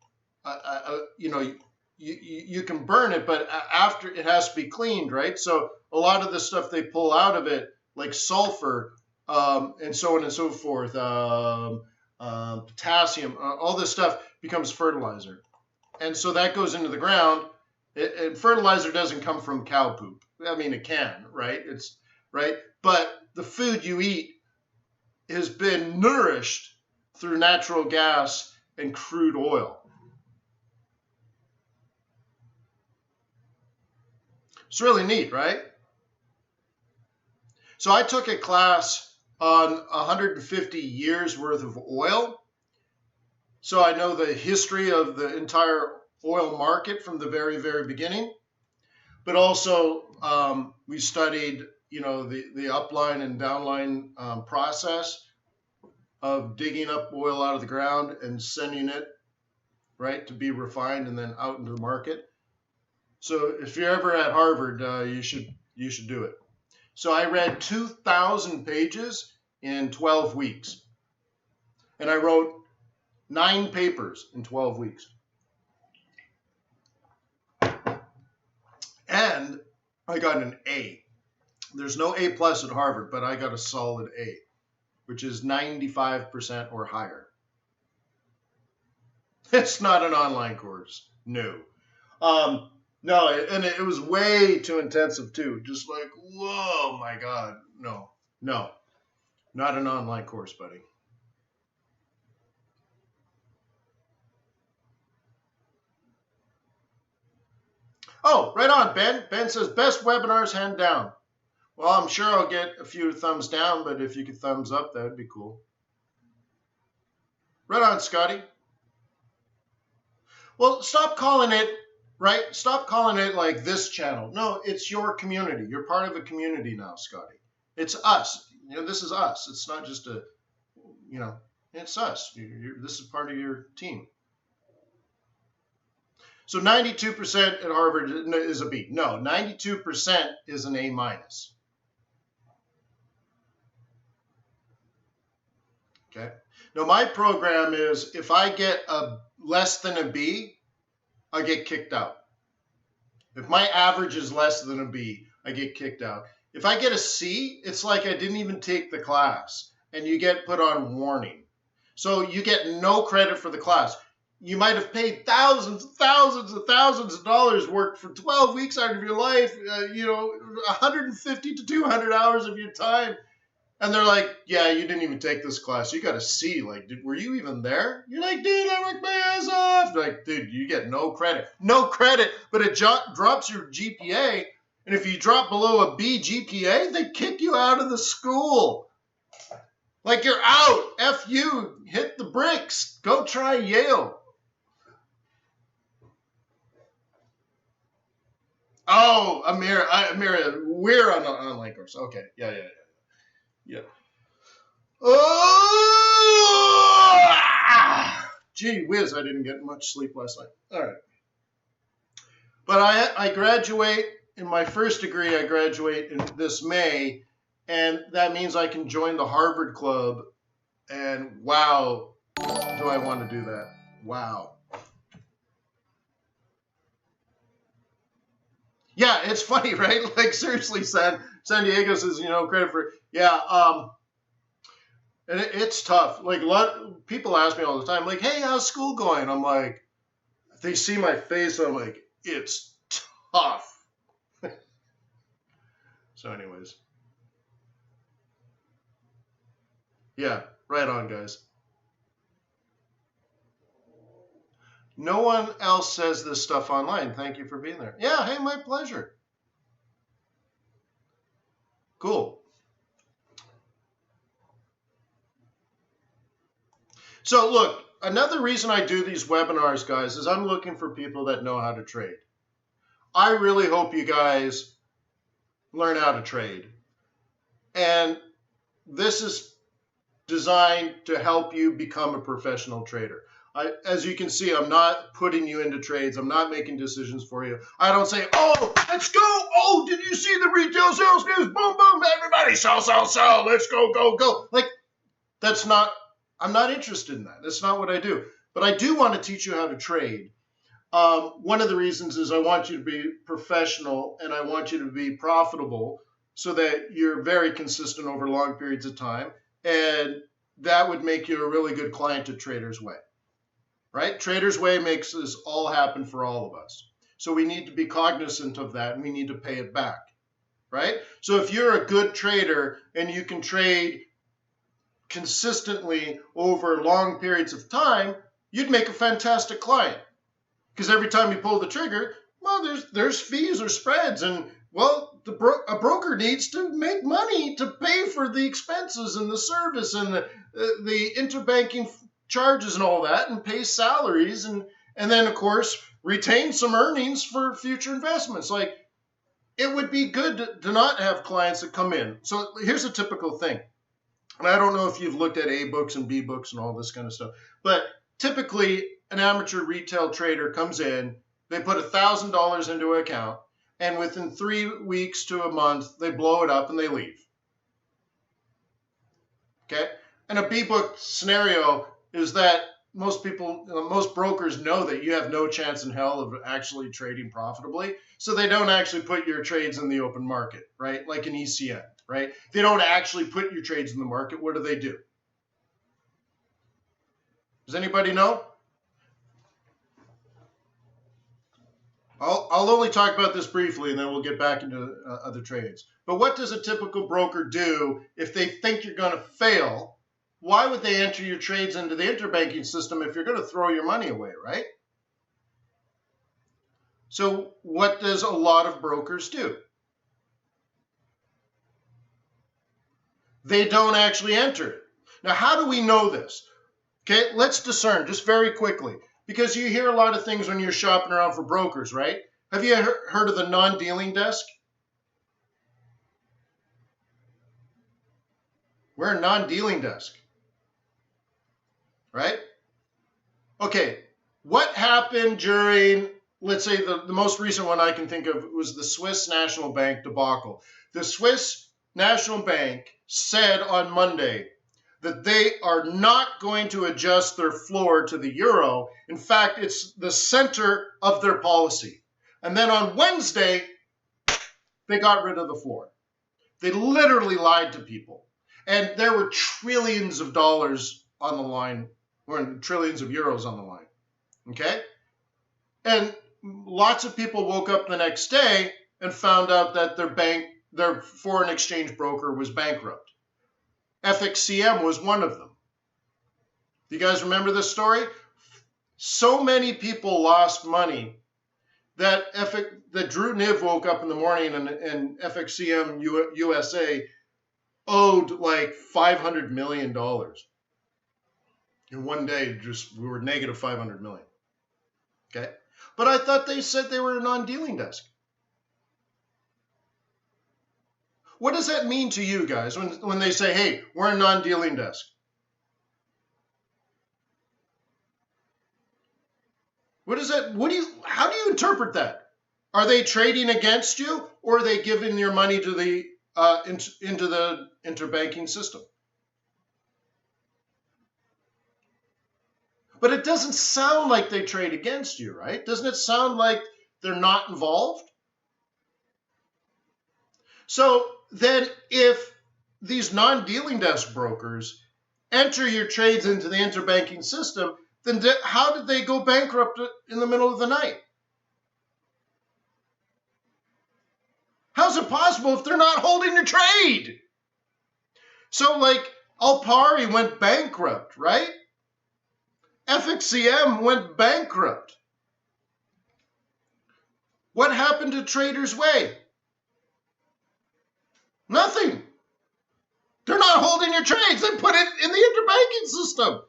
you can burn it, but after it has to be cleaned, right? So a lot of the stuff they pull out of it, like sulfur, and so on and so forth, potassium, all this stuff becomes fertilizer. And so that goes into the ground. And fertilizer doesn't come from cow poop. I mean, it can, right? It's right. But the food you eat has been nourished through natural gas and crude oil. It's really neat, right? So I took a class on 150 years worth of oil. So I know the history of the entire oil market from the very, very beginning. But also we studied, the upline and downline process of digging up oil out of the ground and sending it, right, to be refined and then out into the market. So if you're ever at Harvard, you should do it. So I read 2,000 pages in 12 weeks. And I wrote 9 papers in 12 weeks. And I got an A. There's no A plus at Harvard, but I got a solid A, which is 95% or higher. It's not an online course. No. No, and it was way too intensive too. Just like, whoa, my God. No, not an online course, buddy. Oh, right on, Ben. Ben says, best webinars hand down. Well, I'm sure I'll get a few thumbs down, but if you could thumbs up, that would be cool. Right on, Scotty. Well, stop calling it, right? Stop calling it like this channel. No, it's your community. You're part of a community now, Scotty. It's us. This is us. It's not just it's us. This is part of your team. So 92% at Harvard is a B. No, 92% is an A minus. Okay. Now my program is if I get a less than a B, I get kicked out. If my average is less than a B, I get kicked out. If I get a C, it's like I didn't even take the class, and you get put on warning. So you get no credit for the class. You might have paid thousands of dollars, worked for 12 weeks out of your life, 150 to 200 hours of your time. And they're like, yeah, you didn't even take this class. You got a C. Like, were you even there? You're like, dude, I worked my ass off. Like, dude, you get no credit. No credit, but it drops your GPA. And if you drop below a B GPA, they kick you out of the school. Like, you're out. F you. Hit the bricks. Go try Yale. Oh, Amira, we're on an online course. Okay, yeah. Oh, gee whiz, I didn't get much sleep last night. All right. But I graduate in my first degree. I graduate in this May, and that means I can join the Harvard Club. And wow, do I want to do that? Wow. Yeah, it's funny, right? Like, seriously, San Diego says, credit for, yeah, and it's tough. Like, a lot of people ask me all the time, like, hey, how's school going? I'm like, they see my face, I'm like, it's tough. So anyways. Yeah, right on, guys. No one else says this stuff online. Thank you for being there. Yeah, hey, my pleasure. Cool. So look, another reason I do these webinars, guys, is I'm looking for people that know how to trade. I really hope you guys learn how to trade. And this is designed to help you become a professional trader. As you can see, I'm not putting you into trades. I'm not making decisions for you. I don't say, oh, let's go. Oh, did you see the retail sales news? Boom, boom, everybody sell, sell, sell. Let's go, go, go. Like, I'm not interested in that. That's not what I do. But I do want to teach you how to trade. One of the reasons is I want you to be professional and I want you to be profitable so that you're very consistent over long periods of time. And that would make you a really good client to Trader's Way, right? Trader's Way makes this all happen for all of us. So we need to be cognizant of that and we need to pay it back, right? So if you're a good trader and you can trade consistently over long periods of time, you'd make a fantastic client. Because every time you pull the trigger, well, there's fees or spreads, and well, a broker needs to make money to pay for the expenses and the service and the interbanking charges and all that, and pay salaries, and then of course retain some earnings for future investments. Like, it would be good to not have clients that come in. So here's a typical thing, and I don't know if you've looked at A books and B books and all this kind of stuff, but typically an amateur retail trader comes in, they put $1,000 into an account, and within 3 weeks to a month, they blow it up and they leave. Okay? And a B-book scenario is that most brokers know that you have no chance in hell of actually trading profitably, so they don't actually put your trades in the open market, right? Like an ECN, right? They don't actually put your trades in the market. What do? Does anybody know? I'll only talk about this briefly and then we'll get back into other trades. But what does a typical broker do if they think you're going to fail? Why would they enter your trades into the interbanking system if you're going to throw your money away, right? So what does a lot of brokers do? They don't actually enter it. Now, how do we know this? Okay, let's discern just very quickly. Because you hear a lot of things when you're shopping around for brokers, right? Have you heard of the non-dealing desk? We're a non-dealing desk, right? Okay, what happened during, let's say the most recent one I can think of was the Swiss National Bank debacle. The Swiss National Bank said on Monday that they are not going to adjust their floor to the euro. In fact, it's the center of their policy. And then on Wednesday, they got rid of the floor. They literally lied to people. And there were trillions of dollars on the line, or trillions of euros on the line, okay? And lots of people woke up the next day and found out that their foreign exchange broker was bankrupt. FXCM was one of them. Do you guys remember this story? So many people lost money that Drew Niv woke up in the morning and FXCM USA owed like $500 million. In one day, we were negative 500 million. Okay? But I thought they said they were a non-dealing desk. What does that mean to you guys when they say, hey, we're a non-dealing desk? How do you interpret that? Are they trading against you, or are they giving your money to the into the interbanking system? But it doesn't sound like they trade against you, right? Doesn't it sound like they're not involved? So then if these non-dealing desk brokers enter your trades into the interbanking system, then how did they go bankrupt in the middle of the night? How's it possible if they're not holding your trade? So like Alpari went bankrupt, right? FXCM went bankrupt. What happened to Trader's Way? Nothing. They're not holding your trades. They put it in the interbanking system.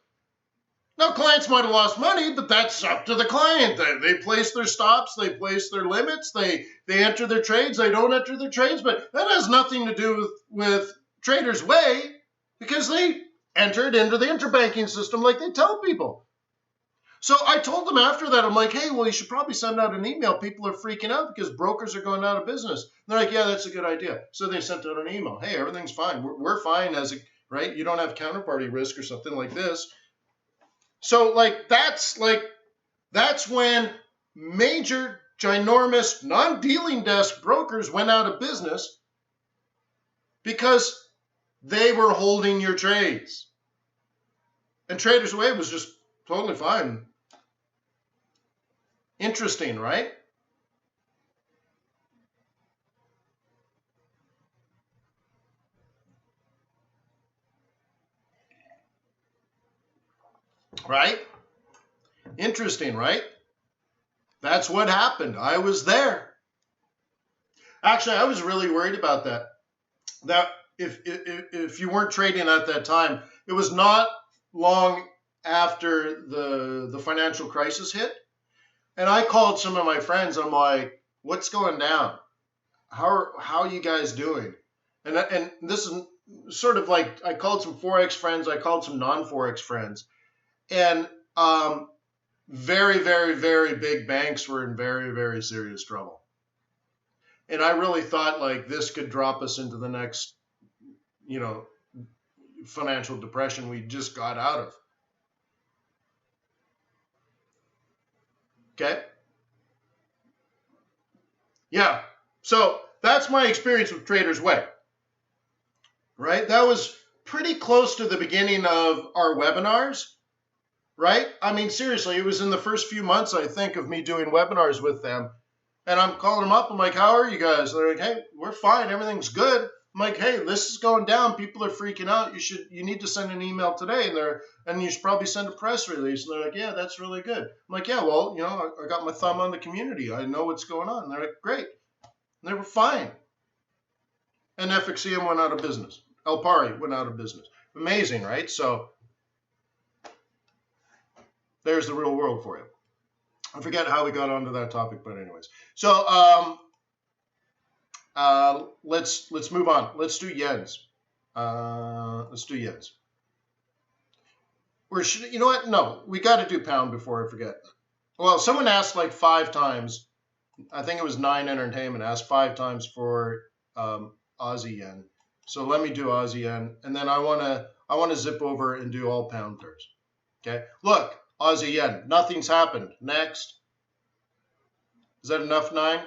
Now, clients might have lost money, but that's up to the client. They place their stops, they place their limits, they enter their trades, they don't enter their trades, but that has nothing to do with Trader's Way because they entered into the interbanking system like they tell people. So I told them after that, I'm like, hey, well, you should probably send out an email. People are freaking out because brokers are going out of business. And they're like, yeah, that's a good idea. So they sent out an email. Hey, everything's fine. We're fine right? You don't have counterparty risk or something like this. So that's when major, ginormous, non-dealing desk brokers went out of business because they were holding your trades. And Traders Way was just totally fine. Interesting, right? Right? Interesting, right? That's what happened. I was there. Actually, I was really worried about that. That if you weren't trading at that time, it was not long after the financial crisis hit. And I called some of my friends. I'm like, what's going down? How are you guys doing? And this is sort of like, I called some Forex friends. I called some non-Forex friends. And very, very, very big banks were in very, very serious trouble. And I really thought like this could drop us into the next, financial depression we just got out of. Okay? Yeah. So that's my experience with Traders Way. Right? That was pretty close to the beginning of our webinars. Right? I mean, seriously, it was in the first few months, I think, of me doing webinars with them. And I'm calling them up. I'm like, how are you guys? They're like, hey, we're fine. Everything's good. I'm like, hey, this is going down. People are freaking out. You need to send an email today. And you should probably send a press release. And they're like, yeah, that's really good. I'm like, yeah, well, I got my thumb on the community. I know what's going on. And they're like, great. And they were fine. And FXCM went out of business. El Pari went out of business. Amazing, right? So there's the real world for you. I forget how we got onto that topic, but anyways. So let's move on. Let's do yens. You know what? No, we got to do pound before I forget. Well, someone asked like 5 times. I think it was 9 Entertainment asked 5 times for Aussie yen. So let me do Aussie yen, and then I wanna zip over and do all pound pairs. Okay. Look, Aussie yen. Nothing's happened. Next. Is that enough, 9?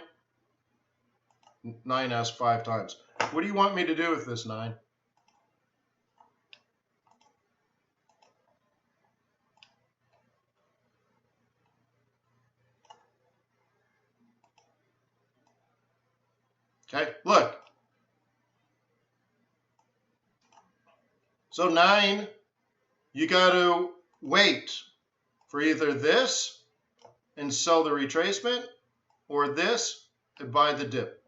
9 asked 5 times. What do you want me to do with this, 9? Okay, look. So 9, you got to wait for either this and sell the retracement or this and buy the dip.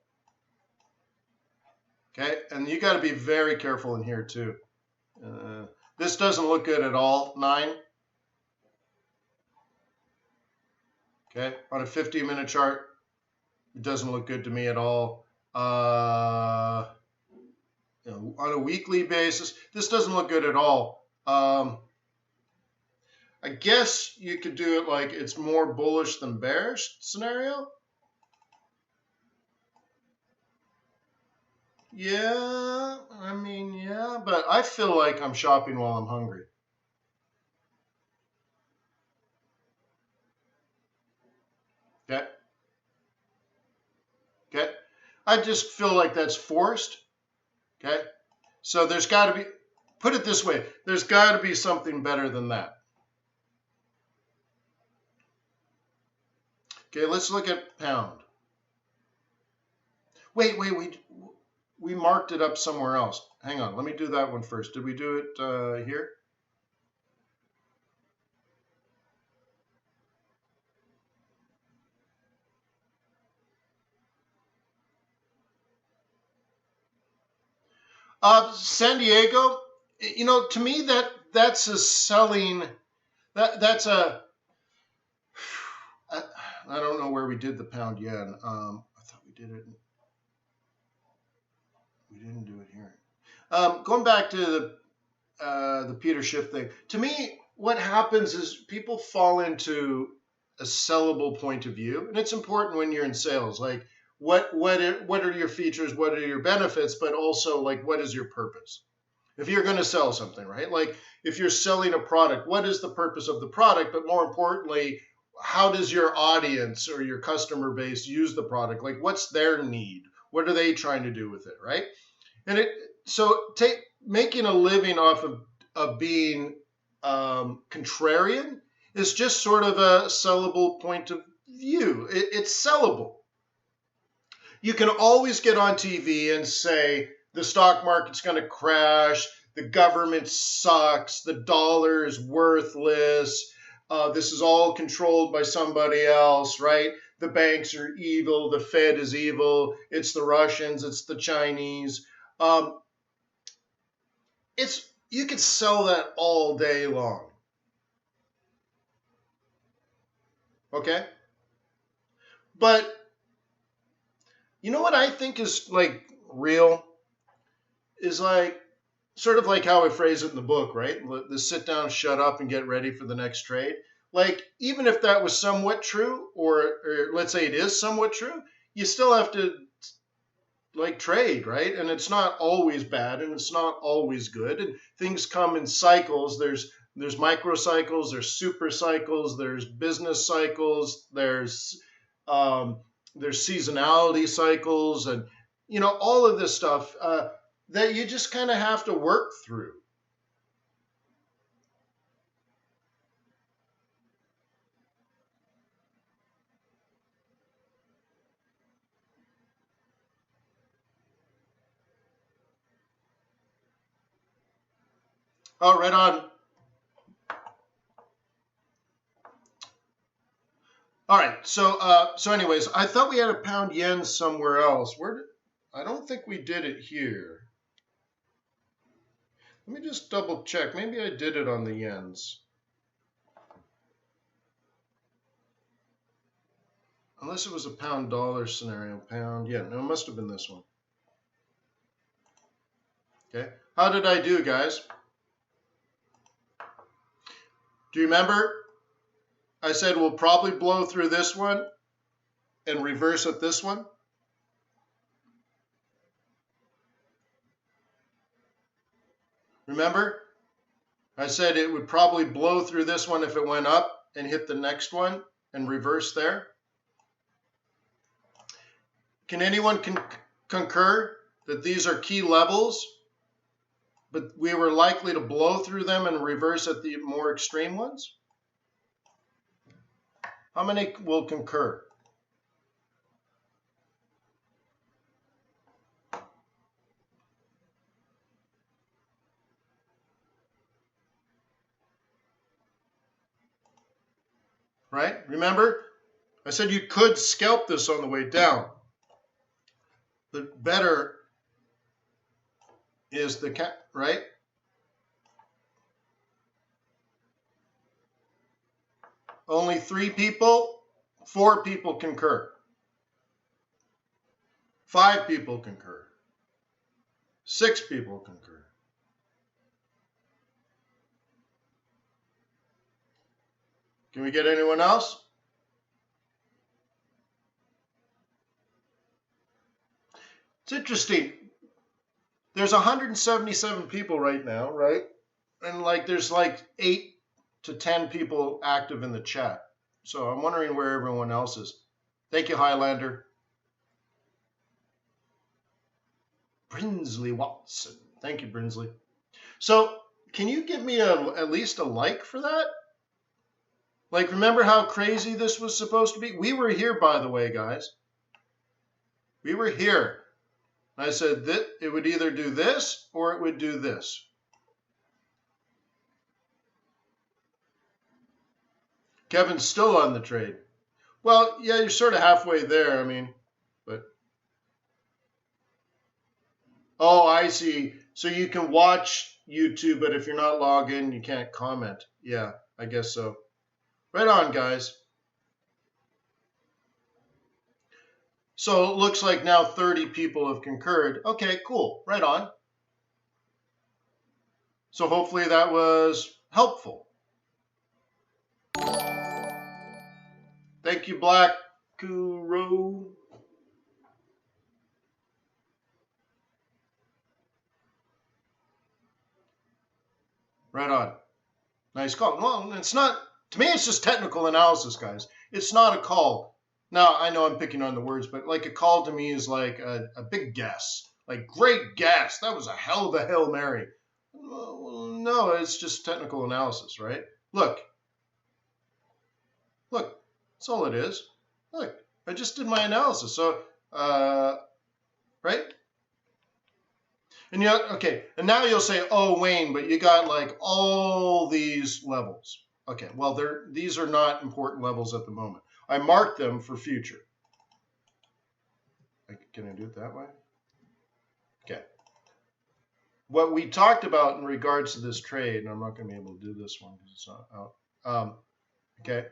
Okay, and you got to be very careful in here too. This doesn't look good at all, 9. Okay, on a 15-minute chart, it doesn't look good to me at all. On a weekly basis, this doesn't look good at all. I guess you could do it like it's more bullish than bearish scenario. Yeah, I mean, yeah, but I feel like I'm shopping while I'm hungry. Okay. Okay. I just feel like that's forced. Okay. So there's got to be, put it this way, there's got to be something better than that. Okay, let's look at pound. Wait, we marked it up somewhere else. Hang on, let me do that one first. Did we do it here? San Diego, to me that's a selling. That's a. I don't know where we did the pound yen. I thought we did it. We didn't do it here. Going back to the Peter Schiff thing. To me, what happens is people fall into a sellable point of view, and it's important when you're in sales. Like, what are your features? What are your benefits? But also, like, what is your purpose? If you're going to sell something, right? Like, if you're selling a product, what is the purpose of the product? But more importantly, how does your audience or your customer base use the product? Like, what's their need? What are they trying to do with it, right? And making a living off of being contrarian is just sort of a sellable point of view. It's sellable. You can always get on TV and say the stock market's going to crash, the government sucks, the dollar is worthless, this is all controlled by somebody else, right? The banks are evil, the Fed is evil, it's the Russians, it's the Chinese. You could sell that all day long. Okay? But you know what I think is like real? Is like sort of like how I phrase it in the book, right? The sit down, shut up, and get ready for the next trade. Like, even if that was somewhat true, or let's say it is somewhat true, you still have to like trade, right? And it's not always bad, and it's not always good, and things come in cycles. There's micro cycles, there's super cycles, there's business cycles, there's seasonality cycles, and all of this stuff that you just kind of have to work through. Oh, right on. All right. So anyways, I thought we had a pound yen somewhere else. I don't think we did it here. Let me just double check. Maybe I did it on the yens. Unless it was a pound dollar scenario. Pound yen. No, it must have been this one. Okay. How did I do, guys? Do you remember? I said we'll probably blow through this one and reverse at this one. Remember? I said it would probably blow through this one if it went up and hit the next one and reverse there. Can anyone concur that these are key levels, but we were likely to blow through them and reverse at the more extreme ones? How many will concur? Right? Remember, I said you could scalp this on the way down. The better is the right? Only 3 people, 4 people concur. 5 people concur. 6 people concur. Can we get anyone else? It's interesting. There's 177 people right now, right? And like there's like 8 to 10 people active in the chat. So I'm wondering where everyone else is. Thank you, Highlander. Brinsley Watson. Thank you, Brinsley. So can you give me at least a like for that? Like, remember how crazy this was supposed to be? We were here, by the way, guys. We were here. I said that it would either do this or it would do this. Kevin's still on the trade. Well, yeah, you're sort of halfway there. I mean, but. Oh, I see. So you can watch YouTube, but if you're not logged in, you can't comment. Yeah, I guess so. Right on, guys. So it looks like now 30 people have concurred. Okay, cool. Right on. So hopefully that was helpful. Thank you, Black Kuro. Right on. Nice call. Well, it's not To me, it's just technical analysis, guys. It's not a call. Now, I know I'm picking on the words, but like a call to me is like a big guess. Like, great guess. That was a hell of a Hail Mary. Well, no, it's just technical analysis, right? Look, that's all it is. Look, I just did my analysis. So, right? And okay, and now you'll say, oh, Wayne, but you got like all these levels. Okay, well, these are not important levels at the moment. I marked them for future. Can I do it that way? Okay. What we talked about in regards to this trade, and I'm not going to be able to do this one because it's not out. Okay.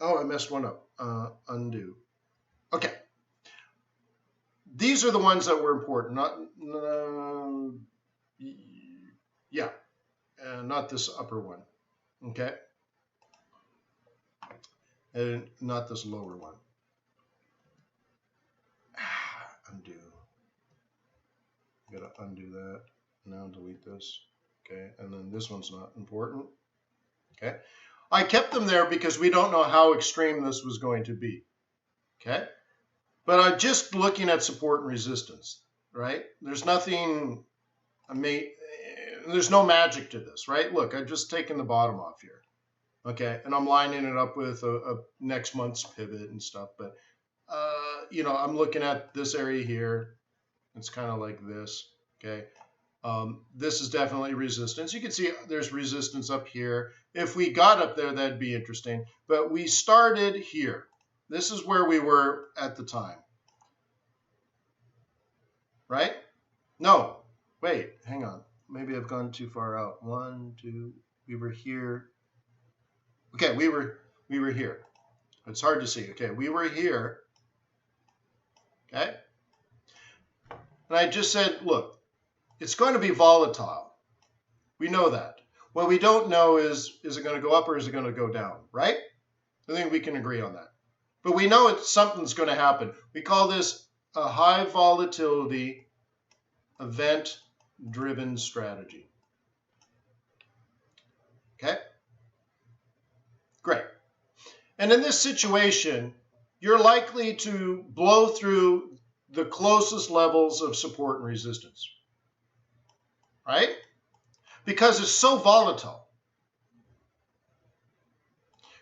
Oh, I messed one up. Undo. Okay. These are the ones that were important. Not this upper one. Okay. And not this lower one. Undo. Gotta undo that. Now delete this. Okay. And then this one's not important. Okay. I kept them there because we don't know how extreme this was going to be. Okay. But I'm just looking at support and resistance, right? There's nothing, there's no magic to this, right? Look, I've just taken the bottom off here. Okay. And I'm lining it up with a next month's pivot and stuff. But, I'm looking at this area here. It's kind of like this. Okay. This is definitely resistance. You can see there's resistance up here. If we got up there, that'd be interesting. But we started here. This is where we were at the time. Right? No. Wait, hang on. Maybe I've gone too far out. 1, 2, we were here. Okay, we were here. It's hard to see. Okay, we were here. Okay? And I just said, look, it's going to be volatile. We know that. What we don't know is it going to go up or is it going to go down, right? I think we can agree on that. But we know something's going to happen. We call this a high volatility event-driven strategy. Okay? Great. And in this situation, you're likely to blow through the closest levels of support and resistance. Right? Because it's so volatile.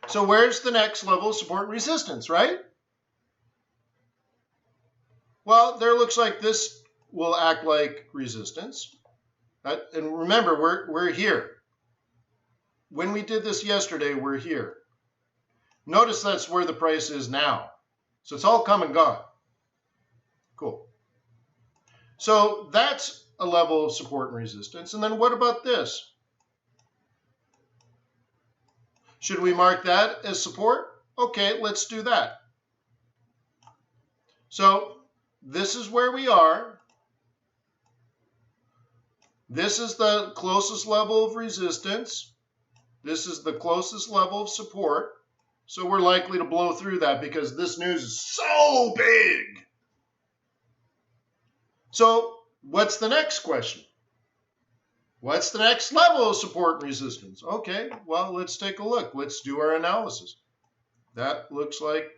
So where's the next level of support and resistance, right? Well, there looks like this will act like resistance. And remember, we're here. When we did this yesterday, we're here. Notice that's where the price is now. So it's all come and gone. Cool. So that's a level of support and resistance. And then what about this? Should we mark that as support? Okay, let's do that. So this is where we are. This is the closest level of resistance. This is the closest level of support. So we're likely to blow through that because this news is so big. So what's the next question? What's the next level of support and resistance? Okay, well, let's take a look. Let's do our analysis. That looks like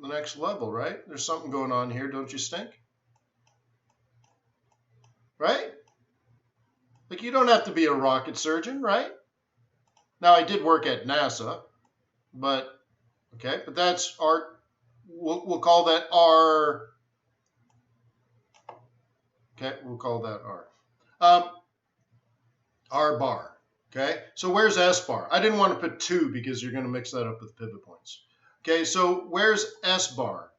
the next level, right? There's something going on here, don't you think? Right? Like, you don't have to be a rocket surgeon, right? Now, I did work at NASA, but, okay, but that's our, we'll call that R. Okay, we'll call that R. R bar, okay? So where's S bar? I didn't want to put 2 because you're going to mix that up with pivot points. Okay, so where's S bar?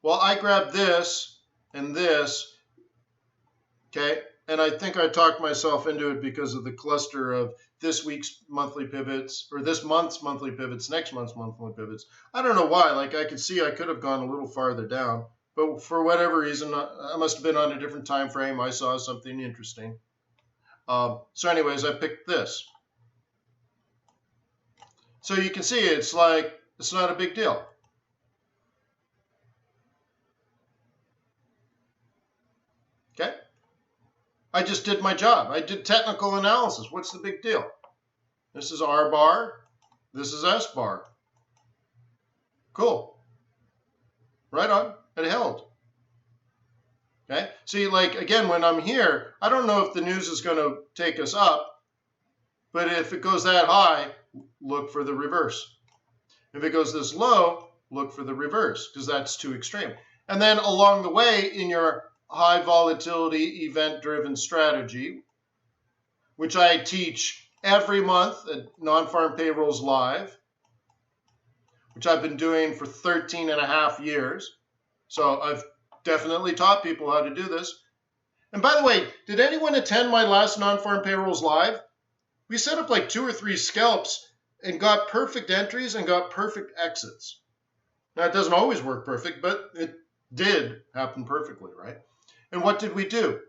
Well, I grabbed this and this, okay? And I think I talked myself into it because of the cluster of this week's monthly pivots, or this month's monthly pivots, next month's monthly pivots. I don't know why. Like, I could see I could have gone a little farther down, but for whatever reason, I must have been on a different time frame. I saw something interesting. So anyways, I picked this. So you can see it's like, it's not a big deal. Okay? I just did my job. I did technical analysis. What's the big deal? This is R bar. This is S bar. Cool. Right on. It held. Okay. See, like, again, when I'm here, I don't know if the news is going to take us up, but if it goes that high, look for the reverse. If it goes this low, look for the reverse, because that's too extreme. And then along the way, in your high volatility event-driven strategy, which I teach every month at Non-Farm Payrolls Live, which I've been doing for 13 and a half years. So I've definitely taught people how to do this. And by the way, did anyone attend my last Non-Farm Payrolls Live? We set up like 2 or 3 scalps and got perfect entries and got perfect exits. Now, it doesn't always work perfect, but it did happen perfectly, right? And what did we do?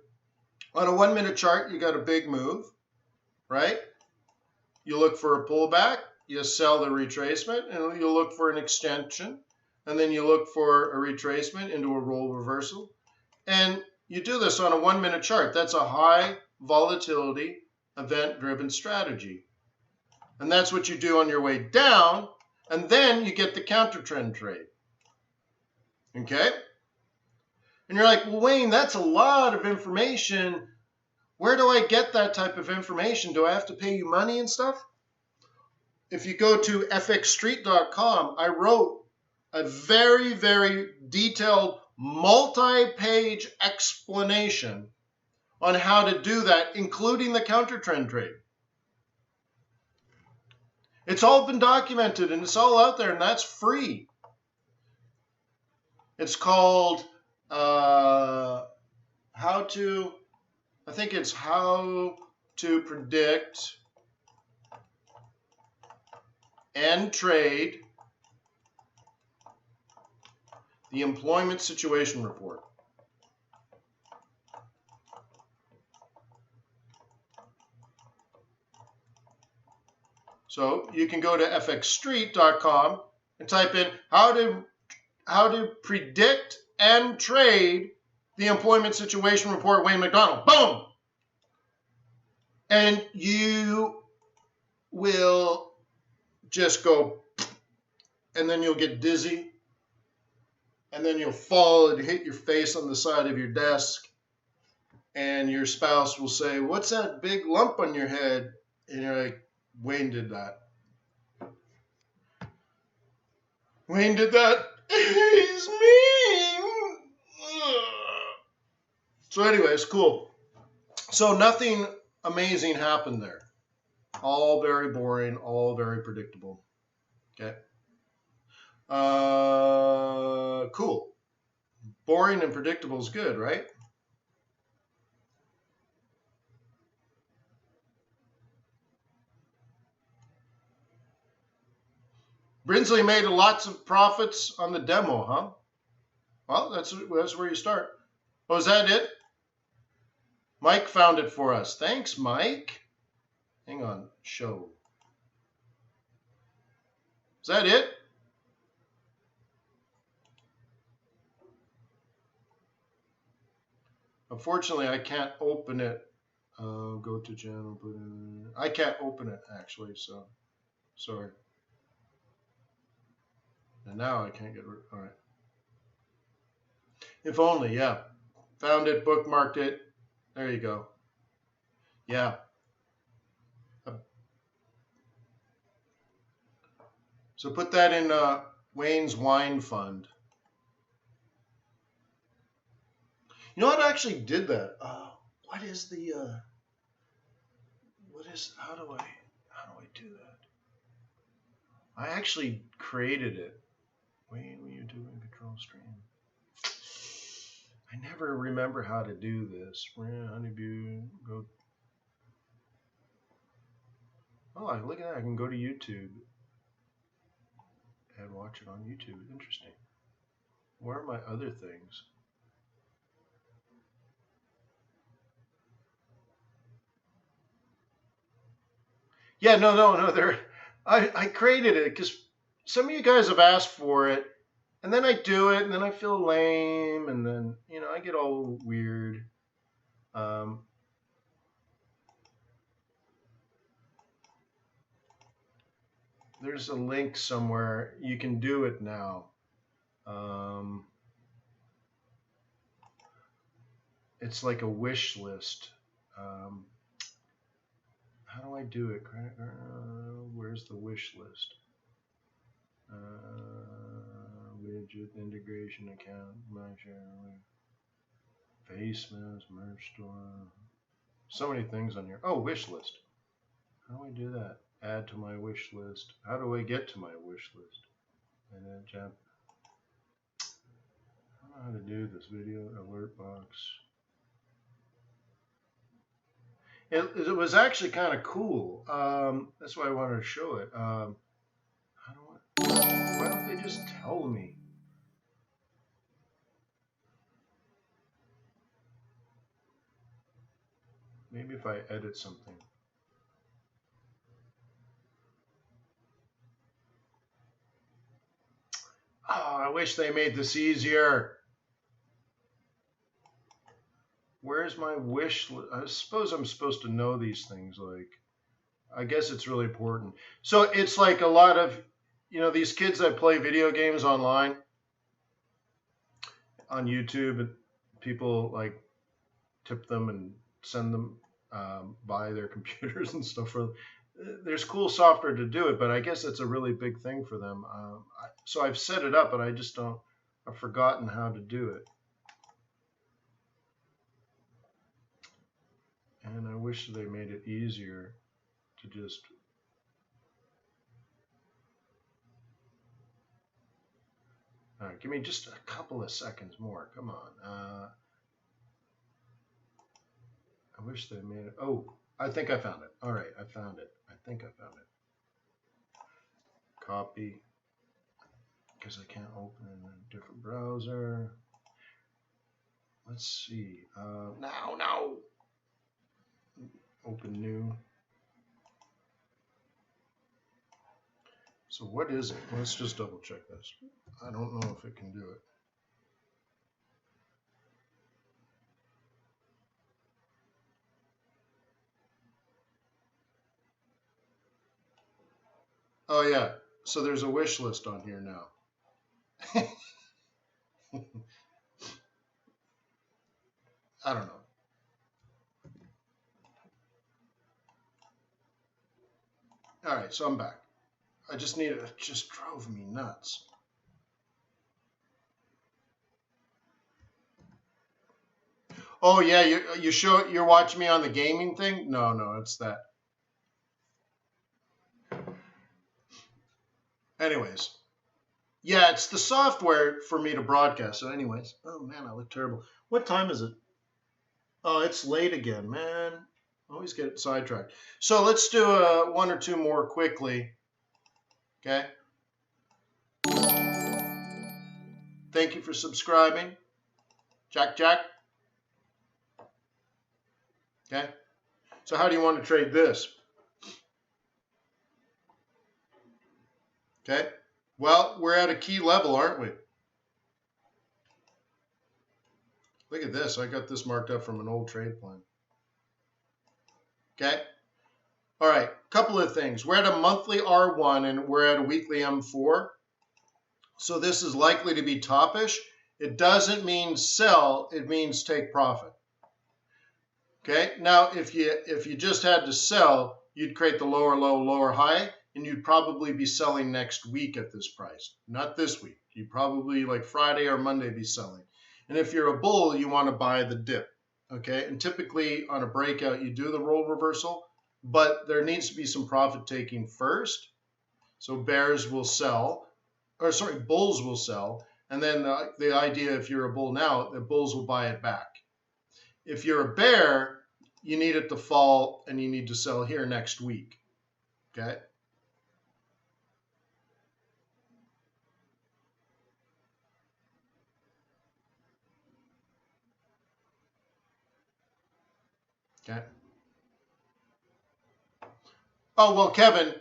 On a 1-minute chart, you got a big move, right? You look for a pullback, you sell the retracement, and you look for an extension, and then you look for a retracement into a roll reversal. And you do this on a 1-minute chart. That's a high volatility event-driven strategy. And that's what you do on your way down, and then you get the counter trend trade. Okay? And you're like, well, Wayne, that's a lot of information. Where do I get that type of information? Do I have to pay you money and stuff? If you go to Forex.Today, I wrote a very, very detailed multi-page explanation on how to do that, including the counter trend trade. It's all been documented and it's all out there, and that's free. It's called how to predict and trade the employment situation report. So you can go to Forex.Today and type in how to predict and trade the employment situation report, Wayne McDonald. Boom! And you will just go, and then you'll get dizzy, and then you'll fall and hit your face on the side of your desk, and your spouse will say, "What's that big lump on your head?" And you're like, "Wayne did that. Wayne did that. He's mean." So anyways, cool. So nothing amazing happened there. All very boring, all very predictable. Okay. Cool. Boring and predictable is good, right? Brinsley made lots of profits on the demo, huh? Well, that's where you start. Oh, is that it? Mike found it for us. Thanks, Mike. Hang on, show. Is that it? Unfortunately, I can't open it. Go to channel. Put in. I can't open it, actually, so sorry. And now I can't get rid. All right. If only, yeah. Found it, bookmarked it. There you go. Yeah. So put that in Wayne's wine fund. You know what? I actually did that. What is the? How do I do that? I actually created it. Wayne, will you do in control stream? I never remember how to do this. Honeybee, go. Oh, look at that. I can go to YouTube and watch it on YouTube. Interesting. Where are my other things? Yeah, no. I created it because some of you guys have asked for it, and then I do it, and then I feel lame, and then I get all weird. there's a link somewhere. You can do it now. It's like a wish list. How do I do it? Where's the wish list? Widget, integration account, my share, face mask, merch store. So many things on here. Oh, wish list. How do I do that? Add to my wish list. How do I get to my wish list? And then jump. I don't know how to do this. Video alert box. It was actually kind of cool. That's why I wanted to show it. Why don't they just tell me? Maybe if I edit something. Oh, I wish they made this easier. Where's my wish list? I suppose I'm supposed to know these things. Like, I guess it's really important. So it's like a lot of, these kids that play video games online on YouTube, and people like tip them and send them buy their computers and stuff. There's cool software to do it, but I guess it's a really big thing for them. So I've set it up, but I've forgotten how to do it. And I wish they made it easier to just... All right, give me just a couple of seconds more. Come on. I wish they made it. Oh, I think I found it. All right, I found it. I think I found it. Copy, because I can't open it in a different browser. Let's see. Now. Open new. So what is it? Let's just double check this. I don't know if it can do it. Oh yeah, so there's a wish list on here now. I don't know. All right, so I'm back. I just needed, it just drove me nuts. Oh yeah, you're watching me on the gaming thing? No, it's that. Anyways, yeah, it's the software for me to broadcast. So anyways, oh man, I look terrible. What time is it? Oh, it's late again, man. Always get sidetracked. So let's do one or two more quickly. Okay. Thank you for subscribing. Jack. Okay. So how do you want to trade this? Okay. Well, we're at a key level, aren't we? Look at this. I got this marked up from an old trade plan. Okay. All right. Couple of things. We're at a monthly R1 and we're at a weekly M4. So this is likely to be topish. It doesn't mean sell. It means take profit. Okay. Now, if you just had to sell, you'd create the lower low, lower high, and you'd probably be selling next week at this price. Not this week. You'd probably like Friday or Monday be selling. And if you're a bull, you want to buy the dip. Okay. And typically on a breakout, you do the role reversal, but there needs to be some profit taking first. So bulls will sell. And then the idea, if you're a bull now, the bulls will buy it back. If you're a bear, you need it to fall and you need to sell here next week. Okay. Okay. Oh, well, Kevin,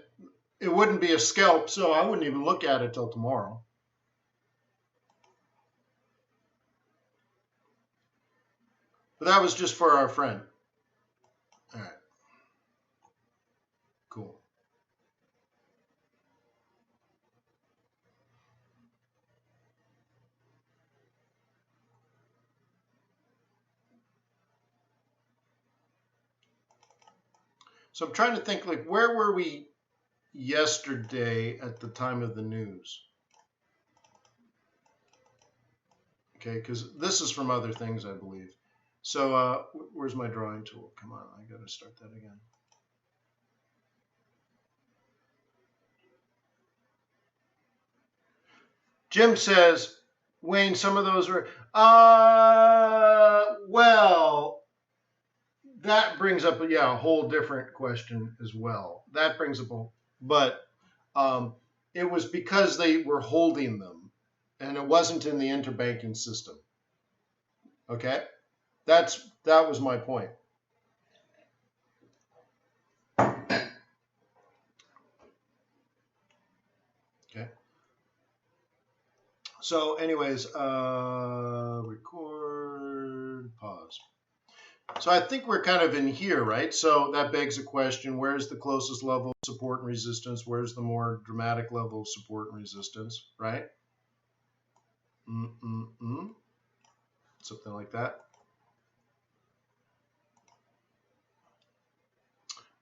it wouldn't be a scalp, so I wouldn't even look at it till tomorrow. But that was just for our friend. All right. Cool. So I'm trying to think, like, where were we yesterday at the time of the news? Okay, because this is from other things, I believe. So where's my drawing tool? Come on, I got to start that again. Jim says, Wayne, some of those were, well, that brings up, a whole different question as well. That brings up but it was because they were holding them, and it wasn't in the interbanking system. Okay, that was my point. Okay. So, anyways, record, pause. So I think we're kind of in here, right? So that begs a question, where's the closest level of support and resistance? Where's the more dramatic level of support and resistance, right? Something like that.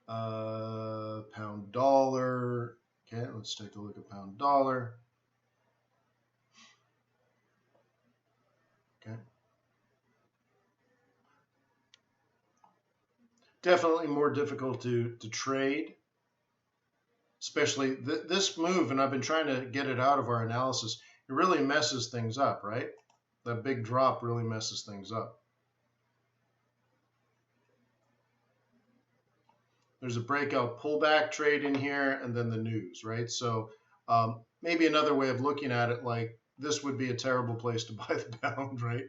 Pound dollar. Okay, let's take a look at pound dollar. Okay. Definitely more difficult to trade, especially this move, and I've been trying to get it out of our analysis. It really messes things up, right? That big drop really messes things up. There's a breakout pullback trade in here, and then the news, right? So maybe another way of looking at it, like this would be a terrible place to buy the pound, right?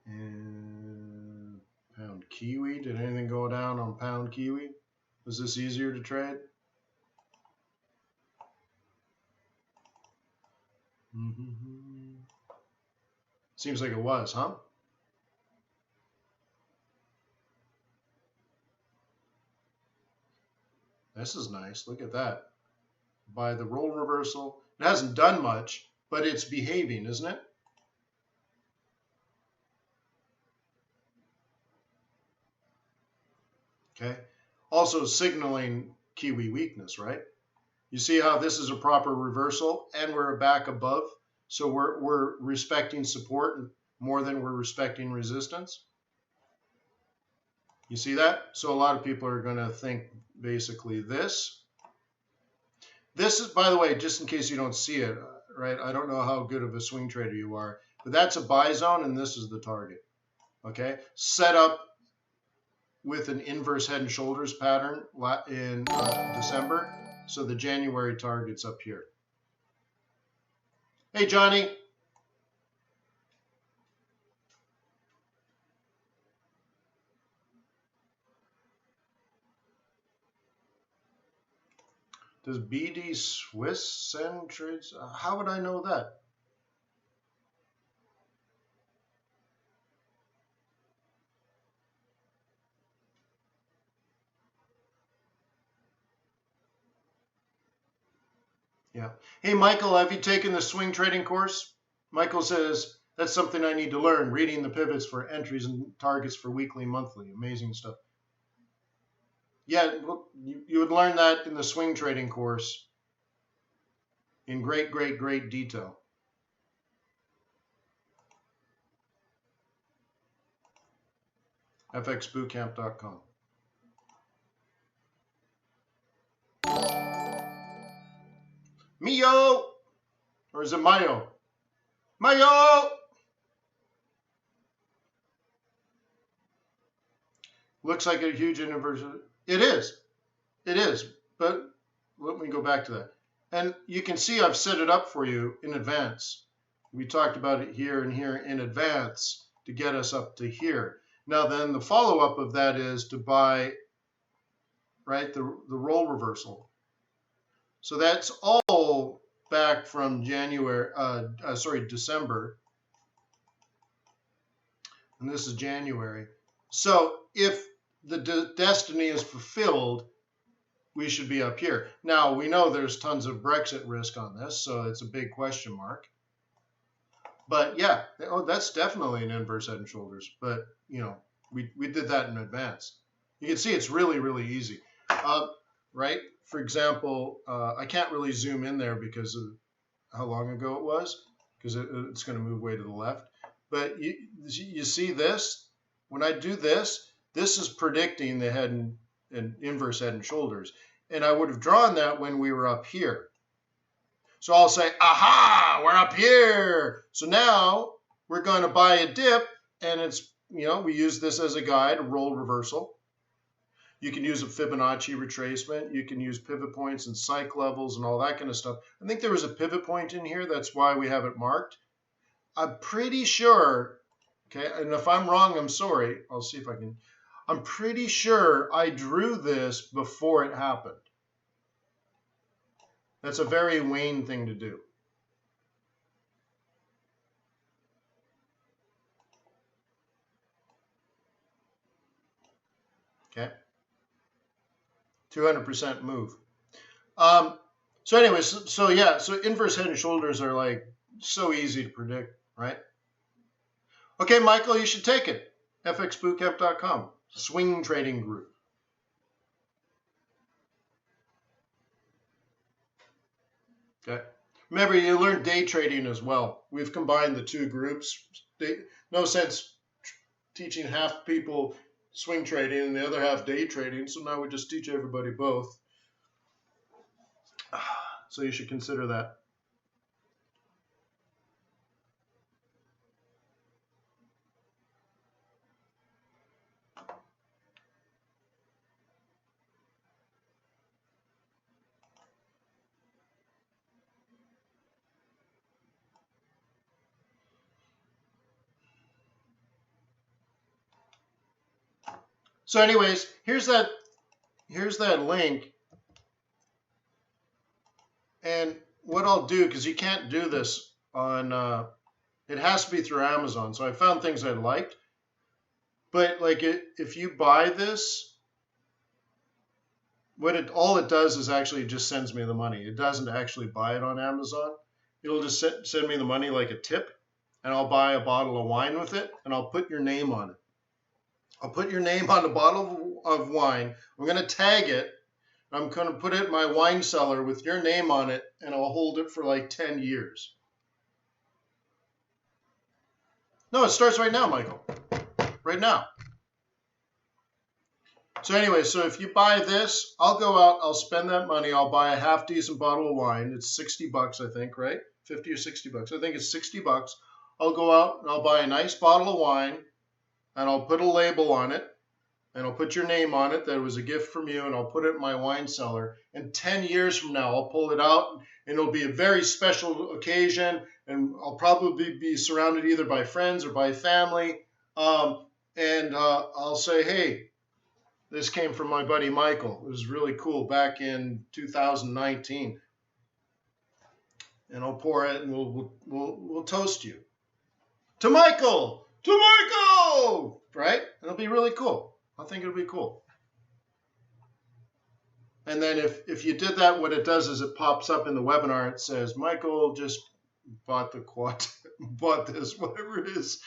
And pound Kiwi, did anything go down on pound Kiwi? Was this easier to trade? Seems like it was, huh? This is nice. Look at that. By the roll reversal. It hasn't done much, but it's behaving, isn't it? Okay. Also signaling Kiwi weakness, right? You see how this is a proper reversal and we're back above. So we're respecting support more than we're respecting resistance. You see that? So a lot of people are going to think basically this. This is, by the way, just in case you don't see it, right? I don't know how good of a swing trader you are, but that's a buy zone and this is the target. Okay? Set up with an inverse head and shoulders pattern in December. So the January target's up here. Hey, Johnny. Does BD Swiss send trades? How would I know that? Yeah. Hey, Michael, have you taken the swing trading course? Michael says, that's something I need to learn, reading the pivots for entries and targets for weekly and monthly. Amazing stuff. Yeah, you would learn that in the swing trading course in great, great, great detail. fxbootcamp.com. Mio! Or is it Mayo? Mayo! Looks like a huge inversion. It is. It is. But let me go back to that. And you can see I've set it up for you in advance. We talked about it here and here in advance to get us up to here. Now then the follow-up of that is to buy, right, the roll reversal. So that's all back from December. And this is January. So if the destiny is fulfilled, we should be up here. Now, we know there's tons of Brexit risk on this, so it's a big question mark. But yeah, oh, that's definitely an inverse head and shoulders. But, you know, we did that in advance. You can see it's really, really easy. Right? For example, I can't really zoom in there because of how long ago it was, because it's going to move way to the left. But you see this? When I do this, this is predicting the head and inverse head and shoulders. And I would have drawn that when we were up here. So I'll say, aha, we're up here. So now we're going to buy a dip, and it's, you know, we use this as a guide, a roll reversal. You can use a Fibonacci retracement. You can use pivot points and psych levels and all that kind of stuff. I think there was a pivot point in here. That's why we have it marked. I'm pretty sure, okay, and if I'm wrong, I'm sorry. I'll see if I can. I'm pretty sure I drew this before it happened. That's a very Wayne thing to do. Okay. 200% move. So anyways, so yeah, so inverse head and shoulders are like so easy to predict, right? Okay, Michael, you should take it. fxbootcamp.com, swing trading group. Okay. Remember, you learn day trading as well. We've combined the two groups. No sense teaching half people swing trading and the other half day trading. So now we just teach everybody both. So you should consider that. So anyways, here's that link. And what I'll do, because you can't do this on, it has to be through Amazon. So I found things I liked. But like if you buy this, all it does is actually just sends me the money. It doesn't actually buy it on Amazon. It'll just send me the money like a tip, and I'll buy a bottle of wine with it, and I'll put your name on it. I'll put your name on the bottle of wine. I'm going to tag it. I'm going to put it in my wine cellar with your name on it, and I'll hold it for like 10 years. No, it starts right now, Michael. Right now. So anyway, so if you buy this, I'll go out, I'll spend that money, I'll buy a half decent bottle of wine. It's 60 bucks, I think, right? 50 or 60 bucks. I think it's 60 bucks. I'll go out and I'll buy a nice bottle of wine, and I'll put a label on it, and I'll put your name on it that it was a gift from you, and I'll put it in my wine cellar. And 10 years from now, I'll pull it out, and it'll be a very special occasion, and I'll probably be surrounded either by friends or by family. And I'll say, hey, this came from my buddy Michael. It was really cool back in 2019. And I'll pour it, and we'll toast you. To Michael! To Michael! Right? It'll be really cool. I think it'll be cool. And then if you did that, what it does is it pops up in the webinar. It says, Michael just bought bought this, whatever it is.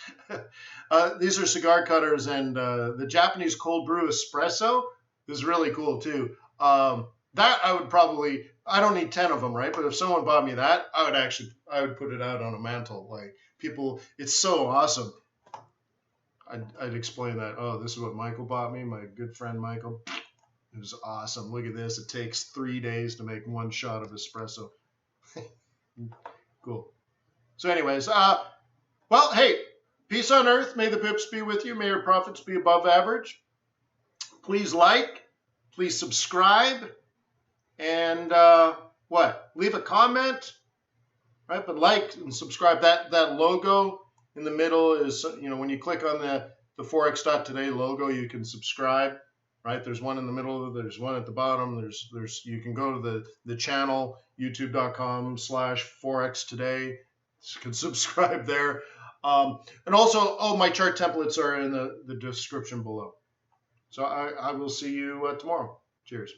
These are cigar cutters, and the Japanese cold brew espresso is really cool too. That I don't need 10 of them, right? But if someone bought me that, I would put it out on a mantle. Like people, it's so awesome. I'd explain that. Oh, this is what Michael bought me, my good friend Michael. It was awesome. Look at this. It takes 3 days to make one shot of espresso. Cool. So anyways, well, hey, peace on earth. May the pips be with you. May your profits be above average. Please like, please subscribe, and leave a comment, right? But like and subscribe. That logo in the middle is, when you click on the Forex.Today logo, you can subscribe, right? There's one in the middle, there's one at the bottom, you can go to the channel, youtube.com/Forex.Today. You can subscribe there. And also, my chart templates are in the description below. So I will see you tomorrow. Cheers.